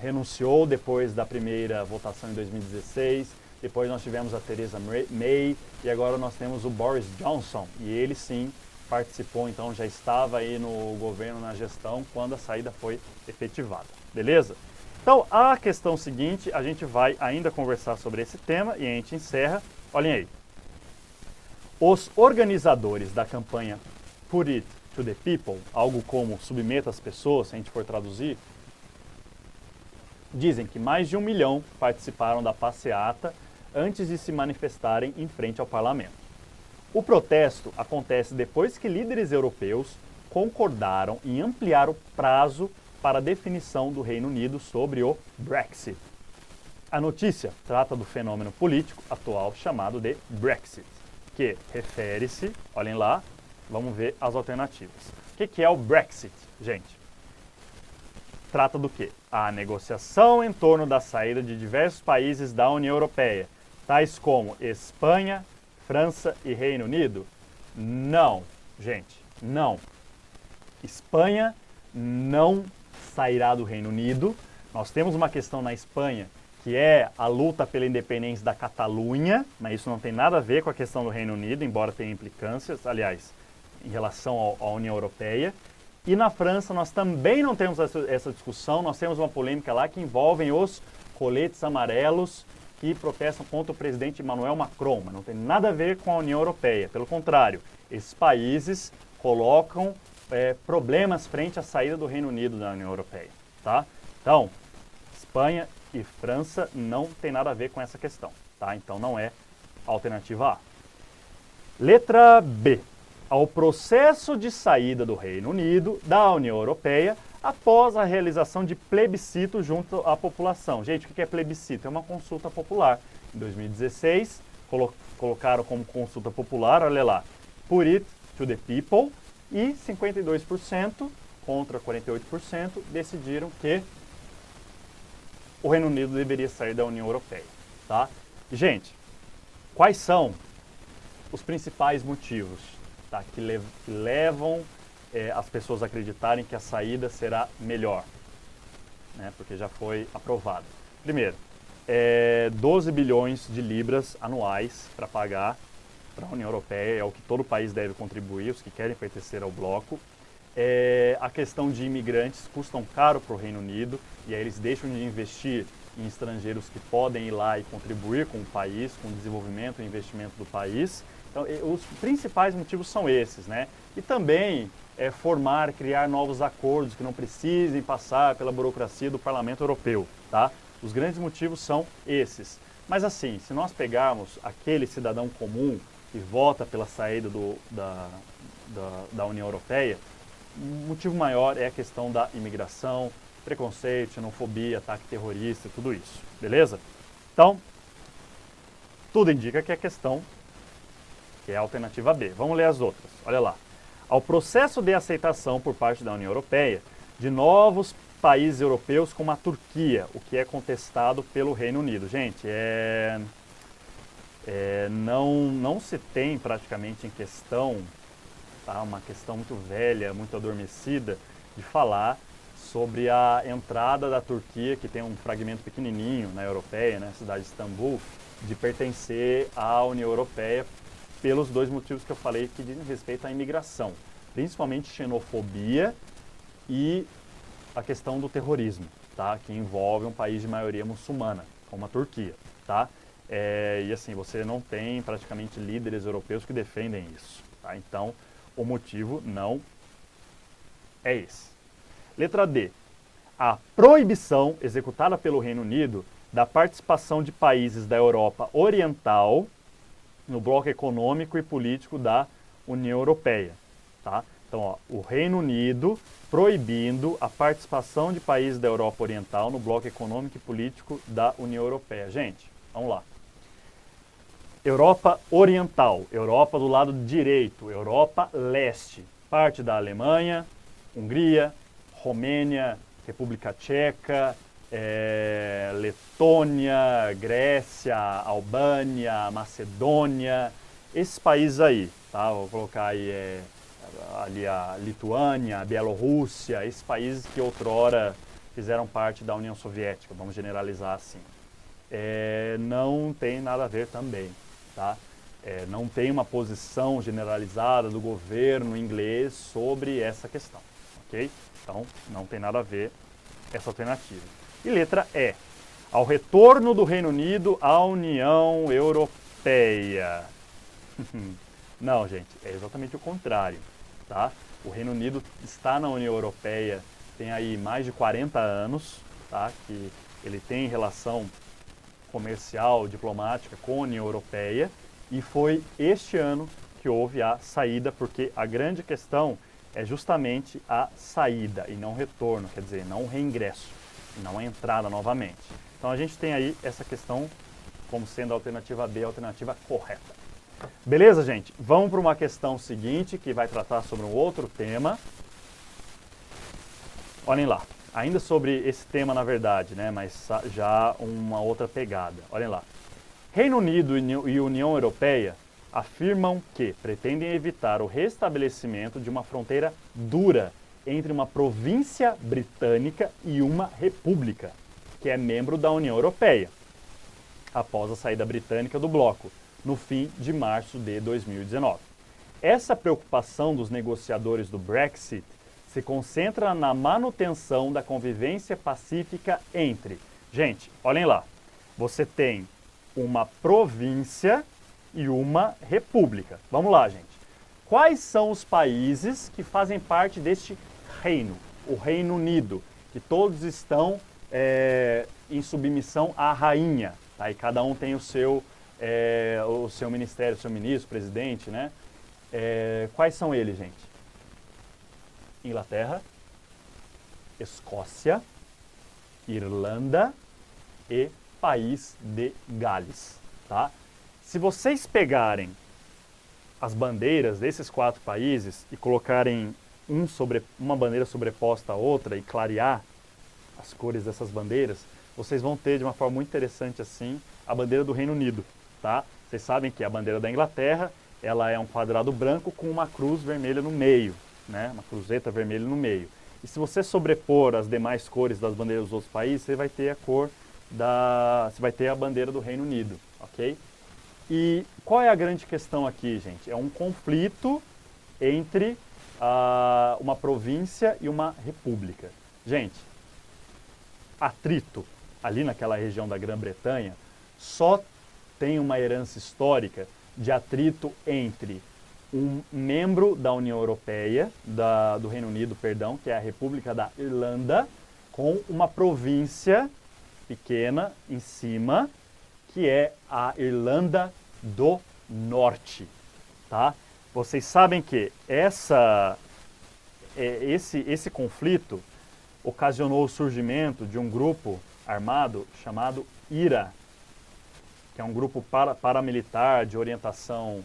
renunciou depois da primeira votação em 2016, depois nós tivemos a Theresa May e agora nós temos o Boris Johnson, e ele sim participou, então já estava aí no governo, na gestão, quando a saída foi efetivada, beleza? Então a questão seguinte, a gente vai ainda conversar sobre esse tema e a gente encerra, olhem aí. Os organizadores da campanha Put It to the People, algo como submeta as pessoas, se a gente for traduzir, dizem que mais de 1 milhão participaram da passeata antes de se manifestarem em frente ao parlamento. O protesto acontece depois que líderes europeus concordaram em ampliar o prazo para a definição do Reino Unido sobre o Brexit. A notícia trata do fenômeno político atual chamado de Brexit, que refere-se, olhem lá, vamos ver as alternativas. O que é o Brexit, gente? Trata do quê? A negociação em torno da saída de diversos países da União Europeia, tais como Espanha, França e Reino Unido? Não, gente, não. Espanha não sairá do Reino Unido. Nós temos uma questão na Espanha que é a luta pela independência da Catalunha, mas isso não tem nada a ver com a questão do Reino Unido, embora tenha implicâncias, aliás, em relação à União Europeia. E na França nós também não temos essa discussão, nós temos uma polêmica lá que envolve os coletes amarelos que protestam contra o presidente Emmanuel Macron, mas não tem nada a ver com a União Europeia. Pelo contrário, esses países colocam problemas frente à saída do Reino Unido da União Europeia. Tá? Então, Espanha e França não tem nada a ver com essa questão. Tá? Então não é a alternativa A. Letra B. Ao processo de saída do Reino Unido da União Europeia após a realização de plebiscito junto à população. Gente, o que é plebiscito? É uma consulta popular. Em 2016, colocaram como consulta popular, olha lá, Put It to the People, e 52% contra 48% decidiram que o Reino Unido deveria sair da União Europeia. Tá? Gente, quais são os principais motivos, tá, que levam as pessoas a acreditarem que a saída será melhor, né, porque já foi aprovada? Primeiro, 12 bilhões de libras anuais para pagar para a União Europeia, é o que todo país deve contribuir, os que querem pertencer ao bloco. A questão de imigrantes custam caro para o Reino Unido e aí eles deixam de investir em estrangeiros que podem ir lá e contribuir com o país, com o desenvolvimento e investimento do país. Então, os principais motivos são esses, né? E também criar novos acordos que não precisem passar pela burocracia do Parlamento Europeu, tá? Os grandes motivos são esses. Mas assim, se nós pegarmos aquele cidadão comum que vota pela saída da União Europeia, o motivo maior é a questão da imigração, preconceito, xenofobia, ataque terrorista, tudo isso, beleza? Então, tudo indica que é a questão que é a alternativa B. Vamos ler as outras. Olha lá. Ao processo de aceitação por parte da União Europeia de novos países europeus como a Turquia, o que é contestado pelo Reino Unido. Gente, não se tem praticamente em questão, tá, uma questão muito velha, muito adormecida, de falar sobre a entrada da Turquia, que tem um fragmento pequenininho na Europeia, na cidade de Istambul, de pertencer à União Europeia pelos dois motivos que eu falei que dizem respeito à imigração, principalmente xenofobia e a questão do terrorismo, tá? Que envolve um país de maioria muçulmana, como a Turquia, tá? E assim, você não tem praticamente líderes europeus que defendem isso, tá? Então, o motivo não é esse. Letra D. A proibição executada pelo Reino Unido da participação de países da Europa Oriental no bloco econômico e político da União Europeia, tá? Então, ó, o Reino Unido proibindo a participação de países da Europa Oriental no bloco econômico e político da União Europeia. Gente, vamos lá. Europa Oriental, Europa do lado direito, Europa Leste, parte da Alemanha, Hungria, Romênia, República Tcheca, Letônia, Grécia, Albânia, Macedônia, esses países aí, tá? Vou colocar aí ali a Lituânia, a Bielorrússia, esses países que outrora fizeram parte da União Soviética, vamos generalizar assim. Não tem nada a ver também, tá? Não tem uma posição generalizada do governo inglês sobre essa questão, ok? Então, não tem nada a ver essa alternativa. E letra E, ao retorno do Reino Unido à União Europeia. Não, gente, é exatamente o contrário, tá? O Reino Unido está na União Europeia tem aí mais de 40 anos, tá? Que ele tem relação comercial, diplomática com a União Europeia, e foi este ano que houve a saída, porque a grande questão é justamente a saída e não retorno, quer dizer, não o reingresso, não a entrada novamente. Então a gente tem aí essa questão como sendo a alternativa B, a alternativa correta. Beleza, gente? Vamos para uma questão seguinte, que vai tratar sobre um outro tema. Olhem lá, ainda sobre esse tema na verdade, né, mas já uma outra pegada. Olhem lá. Reino Unido e União Europeia afirmam que pretendem evitar o restabelecimento de uma fronteira dura entre uma província britânica e uma república, que é membro da União Europeia, após a saída britânica do bloco, no fim de março de 2019. Essa preocupação dos negociadores do Brexit se concentra na manutenção da convivência pacífica entre... Gente, olhem lá, você tem uma província e uma república. Vamos lá, gente. Quais são os países que fazem parte deste reino? O Reino Unido, que todos estão em submissão à rainha, tá? E cada um tem o seu ministério, o seu ministro, presidente, né? Quais são eles, gente? Inglaterra, Escócia, Irlanda e País de Gales, tá? Se vocês pegarem as bandeiras desses 4 países e colocarem uma bandeira sobreposta à outra e clarear as cores dessas bandeiras, vocês vão ter de uma forma muito interessante assim a bandeira do Reino Unido, tá? Vocês sabem que a bandeira da Inglaterra, ela é um quadrado branco com uma cruz vermelha no meio, né? Uma cruzeta vermelha no meio. E se você sobrepor as demais cores das bandeiras dos outros países, você vai ter você vai ter a bandeira do Reino Unido, ok? E qual é a grande questão aqui, gente? É um conflito entre uma província e uma república. Gente, atrito ali naquela região da Grã-Bretanha só tem uma herança histórica de atrito entre um membro da União Europeia, do Reino Unido, perdão, que é a República da Irlanda, com uma província pequena em cima, que é a Irlanda do Norte, tá? Vocês sabem que esse conflito ocasionou o surgimento de um grupo armado chamado IRA, que é um grupo paramilitar de orientação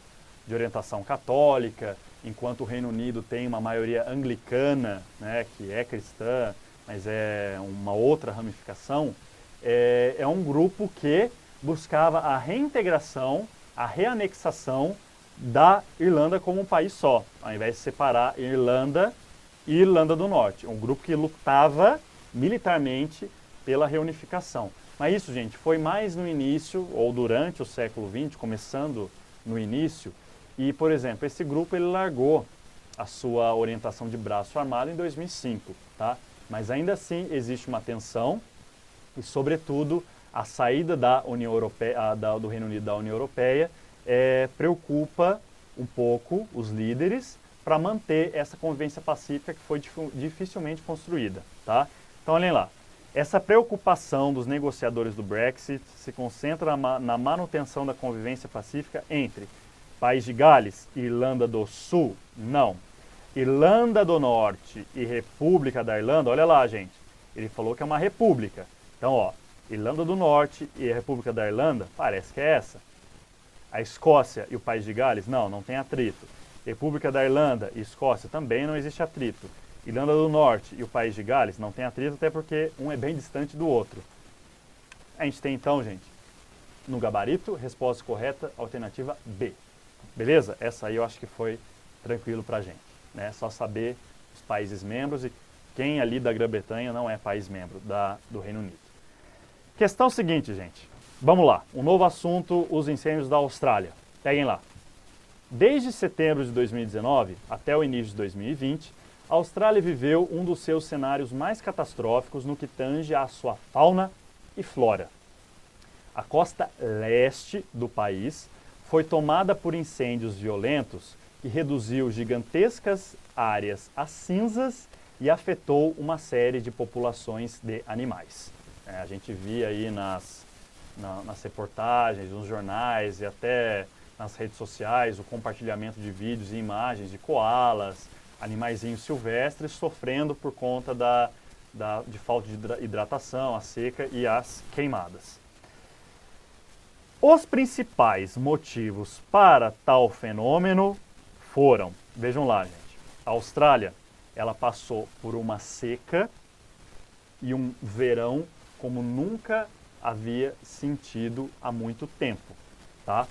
católica, enquanto o Reino Unido tem uma maioria anglicana, né, que é cristã, mas é uma outra ramificação. É um grupo que buscava a reintegração, a reanexação da Irlanda como um país só, ao invés de separar Irlanda e Irlanda do Norte. Um grupo que lutava militarmente pela reunificação. Mas isso, gente, foi mais no início, ou durante o século XX, começando no início. E, por exemplo, esse grupo ele largou a sua orientação de braço armado em 2005, tá? Mas ainda assim existe uma tensão e, sobretudo, a saída da União Europeia, do Reino Unido da União Europeia preocupa um pouco os líderes para manter essa convivência pacífica que foi dificilmente construída, tá? Então, olhem lá. Essa preocupação dos negociadores do Brexit se concentra na manutenção da convivência pacífica entre País de Gales e Irlanda do Sul? Não. Irlanda do Norte e República da Irlanda, olha lá, gente. Ele falou que é uma república. Então, ó, Irlanda do Norte e a República da Irlanda, parece que é essa. A Escócia e o País de Gales, não tem atrito. República da Irlanda e Escócia também não existe atrito. Irlanda do Norte e o País de Gales não tem atrito, até porque um é bem distante do outro. A gente tem então, gente, no gabarito, resposta correta, alternativa B. Beleza? Essa aí eu acho que foi tranquilo pra gente, né? Só saber os países membros e quem ali da Grã-Bretanha não é país membro do Reino Unido. Questão seguinte, gente. Vamos lá. Um novo assunto, os incêndios da Austrália. Peguem lá. Desde setembro de 2019 até o início de 2020, a Austrália viveu um dos seus cenários mais catastróficos no que tange à sua fauna e flora. A costa leste do país foi tomada por incêndios violentos que reduziu gigantescas áreas a cinzas e afetou uma série de populações de animais. A gente via aí nas reportagens, nos jornais e até nas redes sociais o compartilhamento de vídeos e imagens de koalas, animaizinhos silvestres sofrendo por conta de falta de hidratação, a seca e as queimadas. Os principais motivos para tal fenômeno foram, vejam lá, gente, a Austrália, ela passou por uma seca e um verão como nunca havia sentido há muito tempo, tá?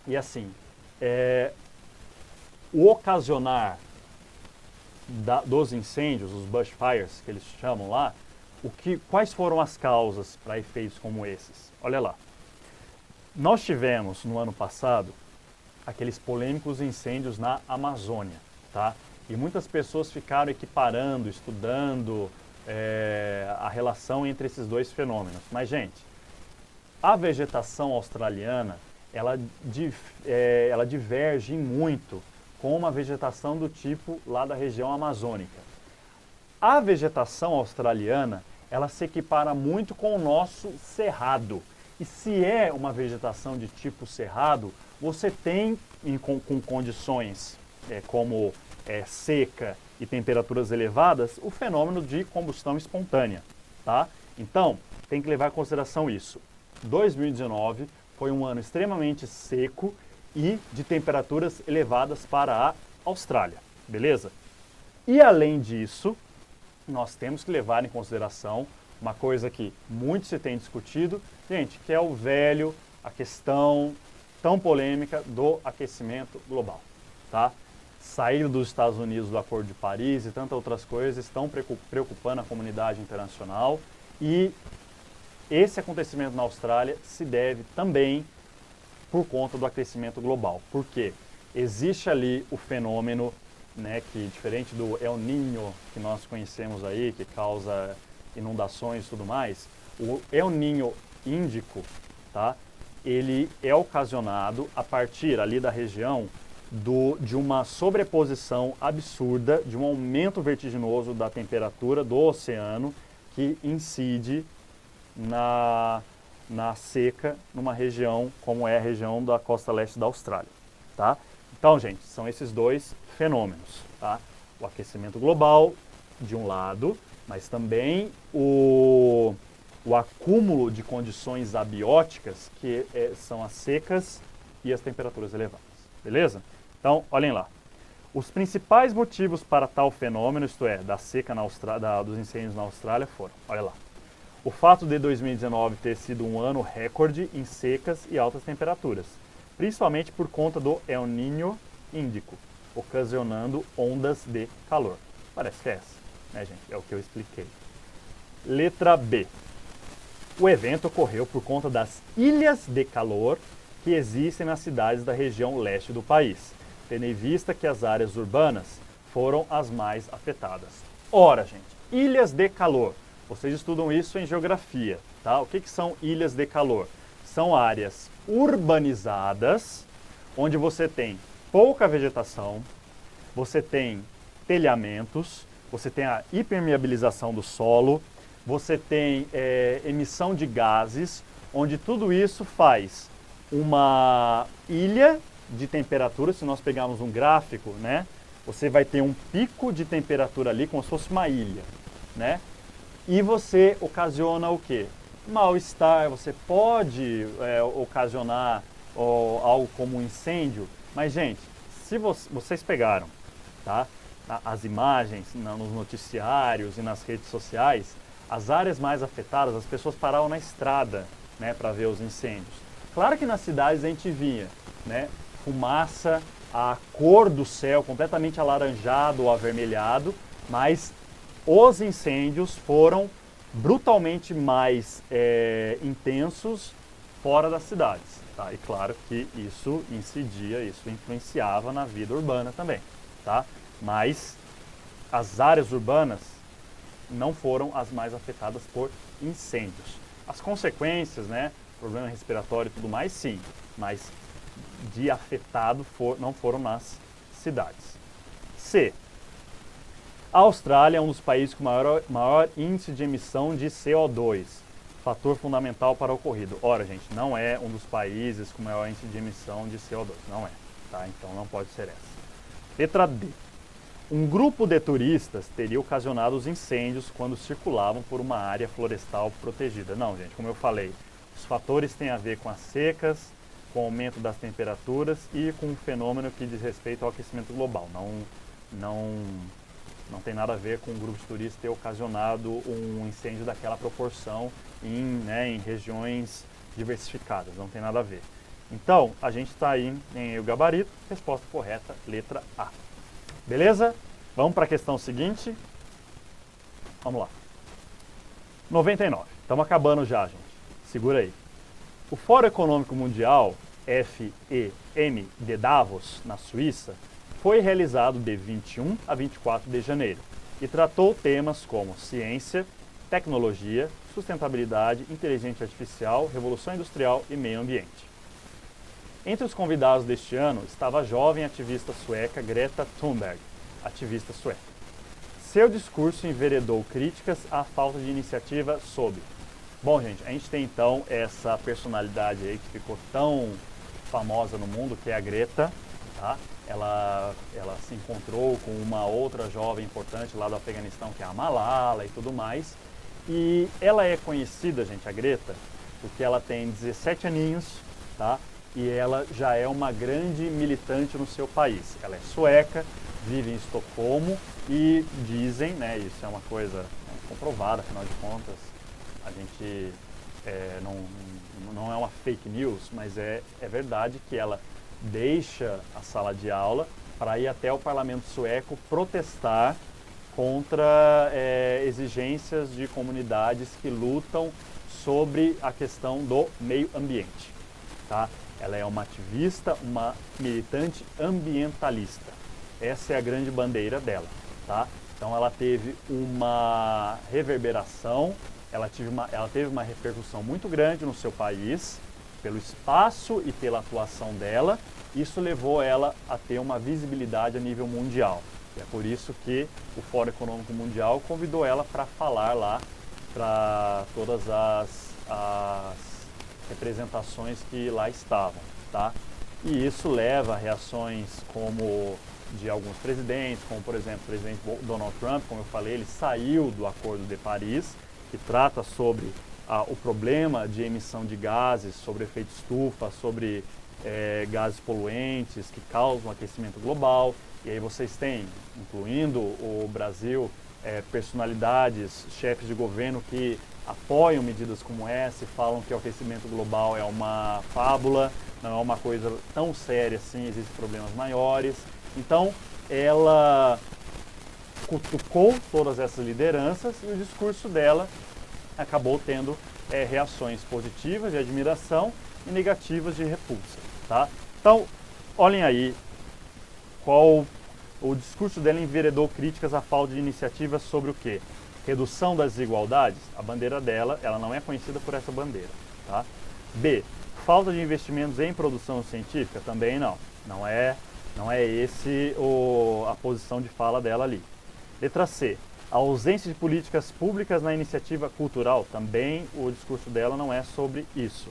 E assim, o ocasionar dos incêndios, os bushfires que eles chamam lá, quais foram as causas para efeitos como esses? Olha lá. Nós tivemos no ano passado aqueles polêmicos incêndios na Amazônia, tá? E muitas pessoas ficaram equiparando, estudando a relação entre esses dois fenômenos. Mas, gente, a vegetação australiana, ela diverge muito com uma vegetação do tipo lá da região amazônica. A vegetação australiana, ela se equipara muito com o nosso cerrado. E se é uma vegetação de tipo cerrado, você tem com condições como seca e temperaturas elevadas, o fenômeno de combustão espontânea, tá? Então, tem que levar em consideração isso. 2019 foi um ano extremamente seco e de temperaturas elevadas para a Austrália, beleza? E além disso, nós temos que levar em consideração uma coisa que muito se tem discutido, gente, que é a questão tão polêmica do aquecimento global, tá? Saída dos Estados Unidos do Acordo de Paris e tantas outras coisas estão preocupando a comunidade internacional e esse acontecimento na Austrália se deve também por conta do aquecimento global. Por quê? Existe ali o fenômeno, né, que diferente do El Niño que nós conhecemos aí, que causa inundações e tudo mais, o El Niño Índico, tá? Ele é ocasionado a partir ali da região de uma sobreposição absurda, de um aumento vertiginoso da temperatura do oceano que incide na seca numa região como é a região da costa leste da Austrália, tá? Então, gente, são esses dois fenômenos, tá? O aquecimento global, de um lado, mas também o acúmulo de condições abióticas, que são as secas e as temperaturas elevadas, beleza? Então, olhem lá. Os principais motivos para tal fenômeno, isto é, da seca dos incêndios na Austrália foram, olha lá, o fato de 2019 ter sido um ano recorde em secas e altas temperaturas, principalmente por conta do El Niño Índico, ocasionando ondas de calor. Parece que é essa, né, gente? É o que eu expliquei. Letra B. O evento ocorreu por conta das ilhas de calor que existem nas cidades da região leste do país, tendo em vista que as áreas urbanas foram as mais afetadas. Ora, gente, ilhas de calor. Vocês estudam isso em geografia, tá? O que são ilhas de calor? São áreas urbanizadas, onde você tem pouca vegetação, você tem telhamentos, você tem a impermeabilização do solo, você tem emissão de gases, onde tudo isso faz uma ilha de temperatura. Se nós pegarmos um gráfico, né, você vai ter um pico de temperatura ali, como se fosse uma ilha, né? E você ocasiona o quê? Mal-estar, você pode ocasionar algo como um incêndio, mas, gente, se vocês pegaram, tá, as imagens nos noticiários e nas redes sociais, as áreas mais afetadas, as pessoas paravam na estrada, né, para ver os incêndios. Claro que nas cidades a gente via, né, fumaça, a cor do céu completamente alaranjado ou avermelhado, mas os incêndios foram brutalmente mais intensos fora das cidades. Tá? E claro que isso incidia, isso influenciava na vida urbana também. Tá? Mas as áreas urbanas não foram as mais afetadas por incêndios. As consequências, né, problema respiratório e tudo mais, sim, mas de afetado não foram nas cidades. C. A Austrália é um dos países com maior índice de emissão de CO2, fator fundamental para o ocorrido. Ora, gente, não é um dos países com maior índice de emissão de CO2, não é, tá? Então não pode ser essa. Letra D. Um grupo de turistas teria ocasionado os incêndios quando circulavam por uma área florestal protegida. Não, gente, como eu falei, os fatores têm a ver com as secas, com o aumento das temperaturas e com um fenômeno que diz respeito ao aquecimento global. Não tem nada a ver com um grupo de turistas ter ocasionado um incêndio daquela proporção em regiões diversificadas. Não tem nada a ver. Então, a gente está aí em o gabarito. Resposta correta, letra A. Beleza? Vamos para a questão seguinte. Vamos lá. 99. Estamos acabando já, gente. Segura aí. O Fórum Econômico Mundial, FEM, de Davos, na Suíça, foi realizado de 21 a 24 de janeiro e tratou temas como ciência, tecnologia, sustentabilidade, inteligência artificial, revolução industrial e meio ambiente. Entre os convidados deste ano estava a jovem ativista sueca Greta Thunberg, ativista sueca. Seu discurso enveredou críticas à falta de iniciativa sobre... Bom, gente, a gente tem então essa personalidade aí que ficou tão famosa no mundo, que é a Greta, tá? Ela se encontrou com uma outra jovem importante lá do Afeganistão, que é a Malala e tudo mais. E ela é conhecida, gente, a Greta, porque ela tem 17 aninhos, tá? E ela já é uma grande militante no seu país. Ela é sueca, vive em Estocolmo e dizem, né, isso é uma coisa comprovada, afinal de contas, a gente não é uma fake news, mas é verdade que ela deixa a sala de aula para ir até o parlamento sueco protestar contra exigências de comunidades que lutam sobre a questão do meio ambiente. Tá? Ela é uma ativista, uma militante ambientalista. Essa é a grande bandeira dela. Tá? Então ela teve uma reverberação, ela teve uma repercussão muito grande no seu país, pelo espaço e pela atuação dela. Isso levou ela a ter uma visibilidade a nível mundial. E é por isso que o Fórum Econômico Mundial convidou ela para falar lá para todas as representações que lá estavam. Tá? E isso leva a reações como de alguns presidentes, como por exemplo o presidente Donald Trump, como eu falei, ele saiu do Acordo de Paris, que trata sobre o problema de emissão de gases, sobre efeito estufa, sobre gases poluentes que causam aquecimento global. E aí vocês têm, incluindo o Brasil, personalidades, chefes de governo que apoiam medidas como essa e falam que o aquecimento global é uma fábula, não é uma coisa tão séria assim, existem problemas maiores. Então, ela cutucou todas essas lideranças e o discurso dela acabou tendo reações positivas de admiração e negativas de repulsa. Tá? Então, olhem aí qual o discurso dela enveredou críticas à falta de iniciativa sobre o quê? Redução das desigualdades. A bandeira dela, ela não é conhecida por essa bandeira. Tá? B. Falta de investimentos em produção científica? Também não. Não é esse a posição de fala dela ali. Letra C. A ausência de políticas públicas na iniciativa cultural? Também o discurso dela não é sobre isso.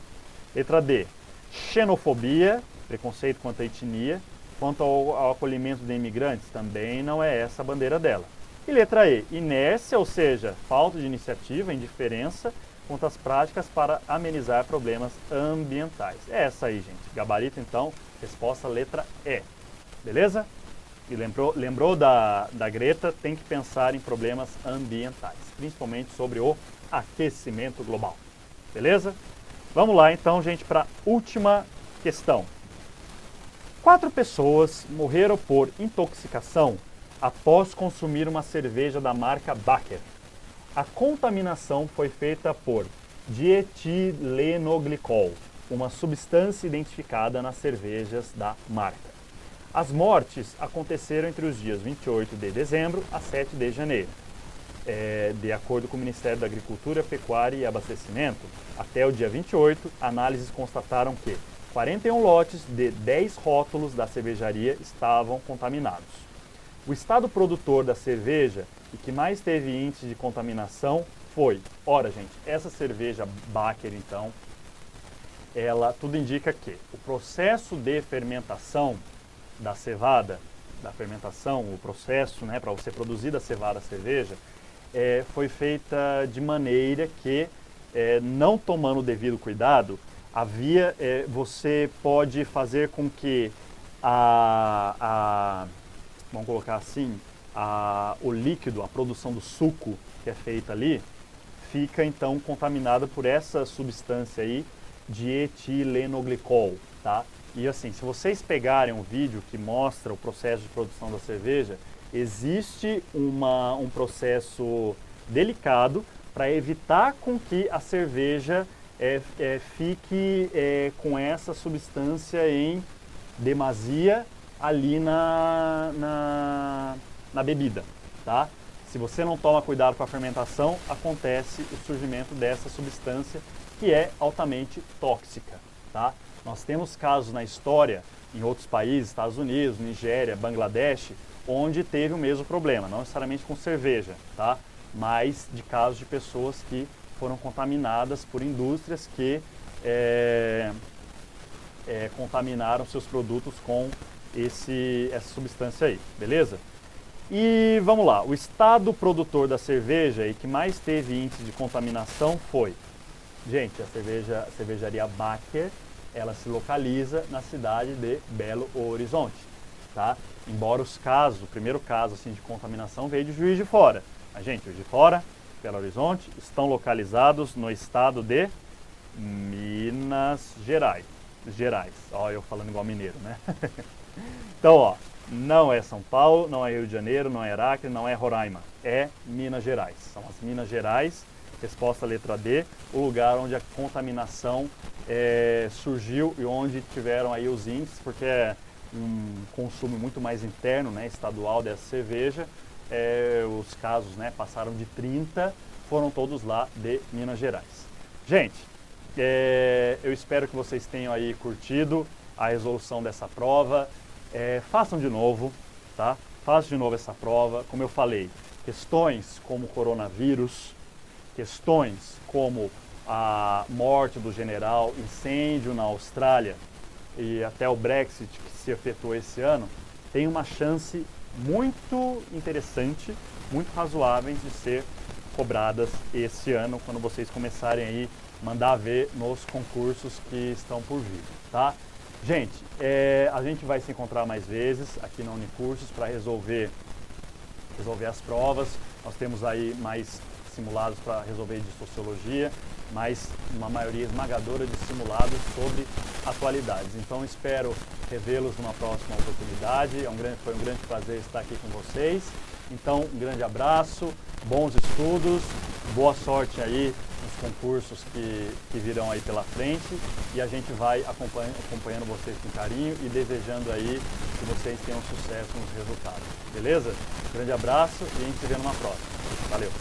Letra D. Xenofobia, preconceito quanto à etnia, quanto ao acolhimento de imigrantes? Também não é essa a bandeira dela. E letra E. Inércia, ou seja, falta de iniciativa, indiferença quanto às práticas para amenizar problemas ambientais. É essa aí, gente. Gabarito, então, resposta letra E. Beleza? E lembrou da Greta, tem que pensar em problemas ambientais, principalmente sobre o aquecimento global. Beleza? Vamos lá então, gente, para a última questão. 4 pessoas morreram por intoxicação após consumir uma cerveja da marca Baker. A contaminação foi feita por dietilenoglicol, uma substância identificada nas cervejas da marca. As mortes aconteceram entre os dias 28 de dezembro a 7 de janeiro. De acordo com o Ministério da Agricultura, Pecuária e Abastecimento, até o dia 28, análises constataram que 41 lotes de 10 rótulos da cervejaria estavam contaminados. O estado produtor da cerveja e que mais teve índice de contaminação foi, essa cerveja Baker, então, tudo indica que o processo de fermentação da cevada, o processo, para você produzir da cevada a cerveja, foi feita de maneira que, não tomando o devido cuidado, você pode fazer com que vamos colocar assim, o líquido, a produção do suco que é feita ali, fica então contaminada por essa substância aí, dietilenoglicol, tá? E assim, se vocês pegarem um vídeo que mostra o processo de produção da cerveja, existe um processo delicado para evitar com que a cerveja fique com essa substância em demasia ali na bebida, tá? Se você não toma cuidado com a fermentação, acontece o surgimento dessa substância que é altamente tóxica, tá? Nós temos casos na história, em outros países, Estados Unidos, Nigéria, Bangladesh, onde teve o mesmo problema, não necessariamente com cerveja, tá? Mas de casos de pessoas que foram contaminadas por indústrias que contaminaram seus produtos com essa substância aí, beleza? E vamos lá, o estado produtor da cerveja e que mais teve índice de contaminação foi, gente, a cervejaria Baker, ela se localiza na cidade de Belo Horizonte, tá? Embora o primeiro caso assim, de contaminação veio de Juiz de Fora. Mas, gente, Juiz de Fora, Belo Horizonte, estão localizados no estado de Minas Gerais. Ó, eu falando igual mineiro, né? Então, ó, não é São Paulo, não é Rio de Janeiro, não é Acre, não é Roraima, é Minas Gerais. São as Minas Gerais, resposta letra D, o lugar onde a contaminação surgiu e onde tiveram aí os índices, porque é um consumo muito mais interno, né, estadual dessa cerveja. Os casos, né, passaram de 30, foram todos lá de Minas Gerais. Gente, eu espero que vocês tenham aí curtido a resolução dessa prova. Façam de novo, tá? Façam de novo essa prova. Como eu falei, questões como coronavírus, questões como a morte do general, incêndio na Austrália e até o Brexit que se efetuou esse ano, tem uma chance muito interessante, muito razoável de ser cobradas esse ano, quando vocês começarem aí mandar ver nos concursos que estão por vir, tá? Gente, a gente vai se encontrar mais vezes aqui na Unicursos para resolver as provas. Nós temos aí mais simulados para resolver de sociologia, mas uma maioria esmagadora de simulados sobre atualidades. Então espero revê-los numa próxima oportunidade. Foi um grande prazer estar aqui com vocês. Então, um grande abraço, bons estudos, boa sorte aí nos concursos que virão aí pela frente, e a gente vai acompanhando vocês com carinho e desejando aí que vocês tenham sucesso nos resultados. Beleza? Um grande abraço e a gente se vê numa próxima. Valeu!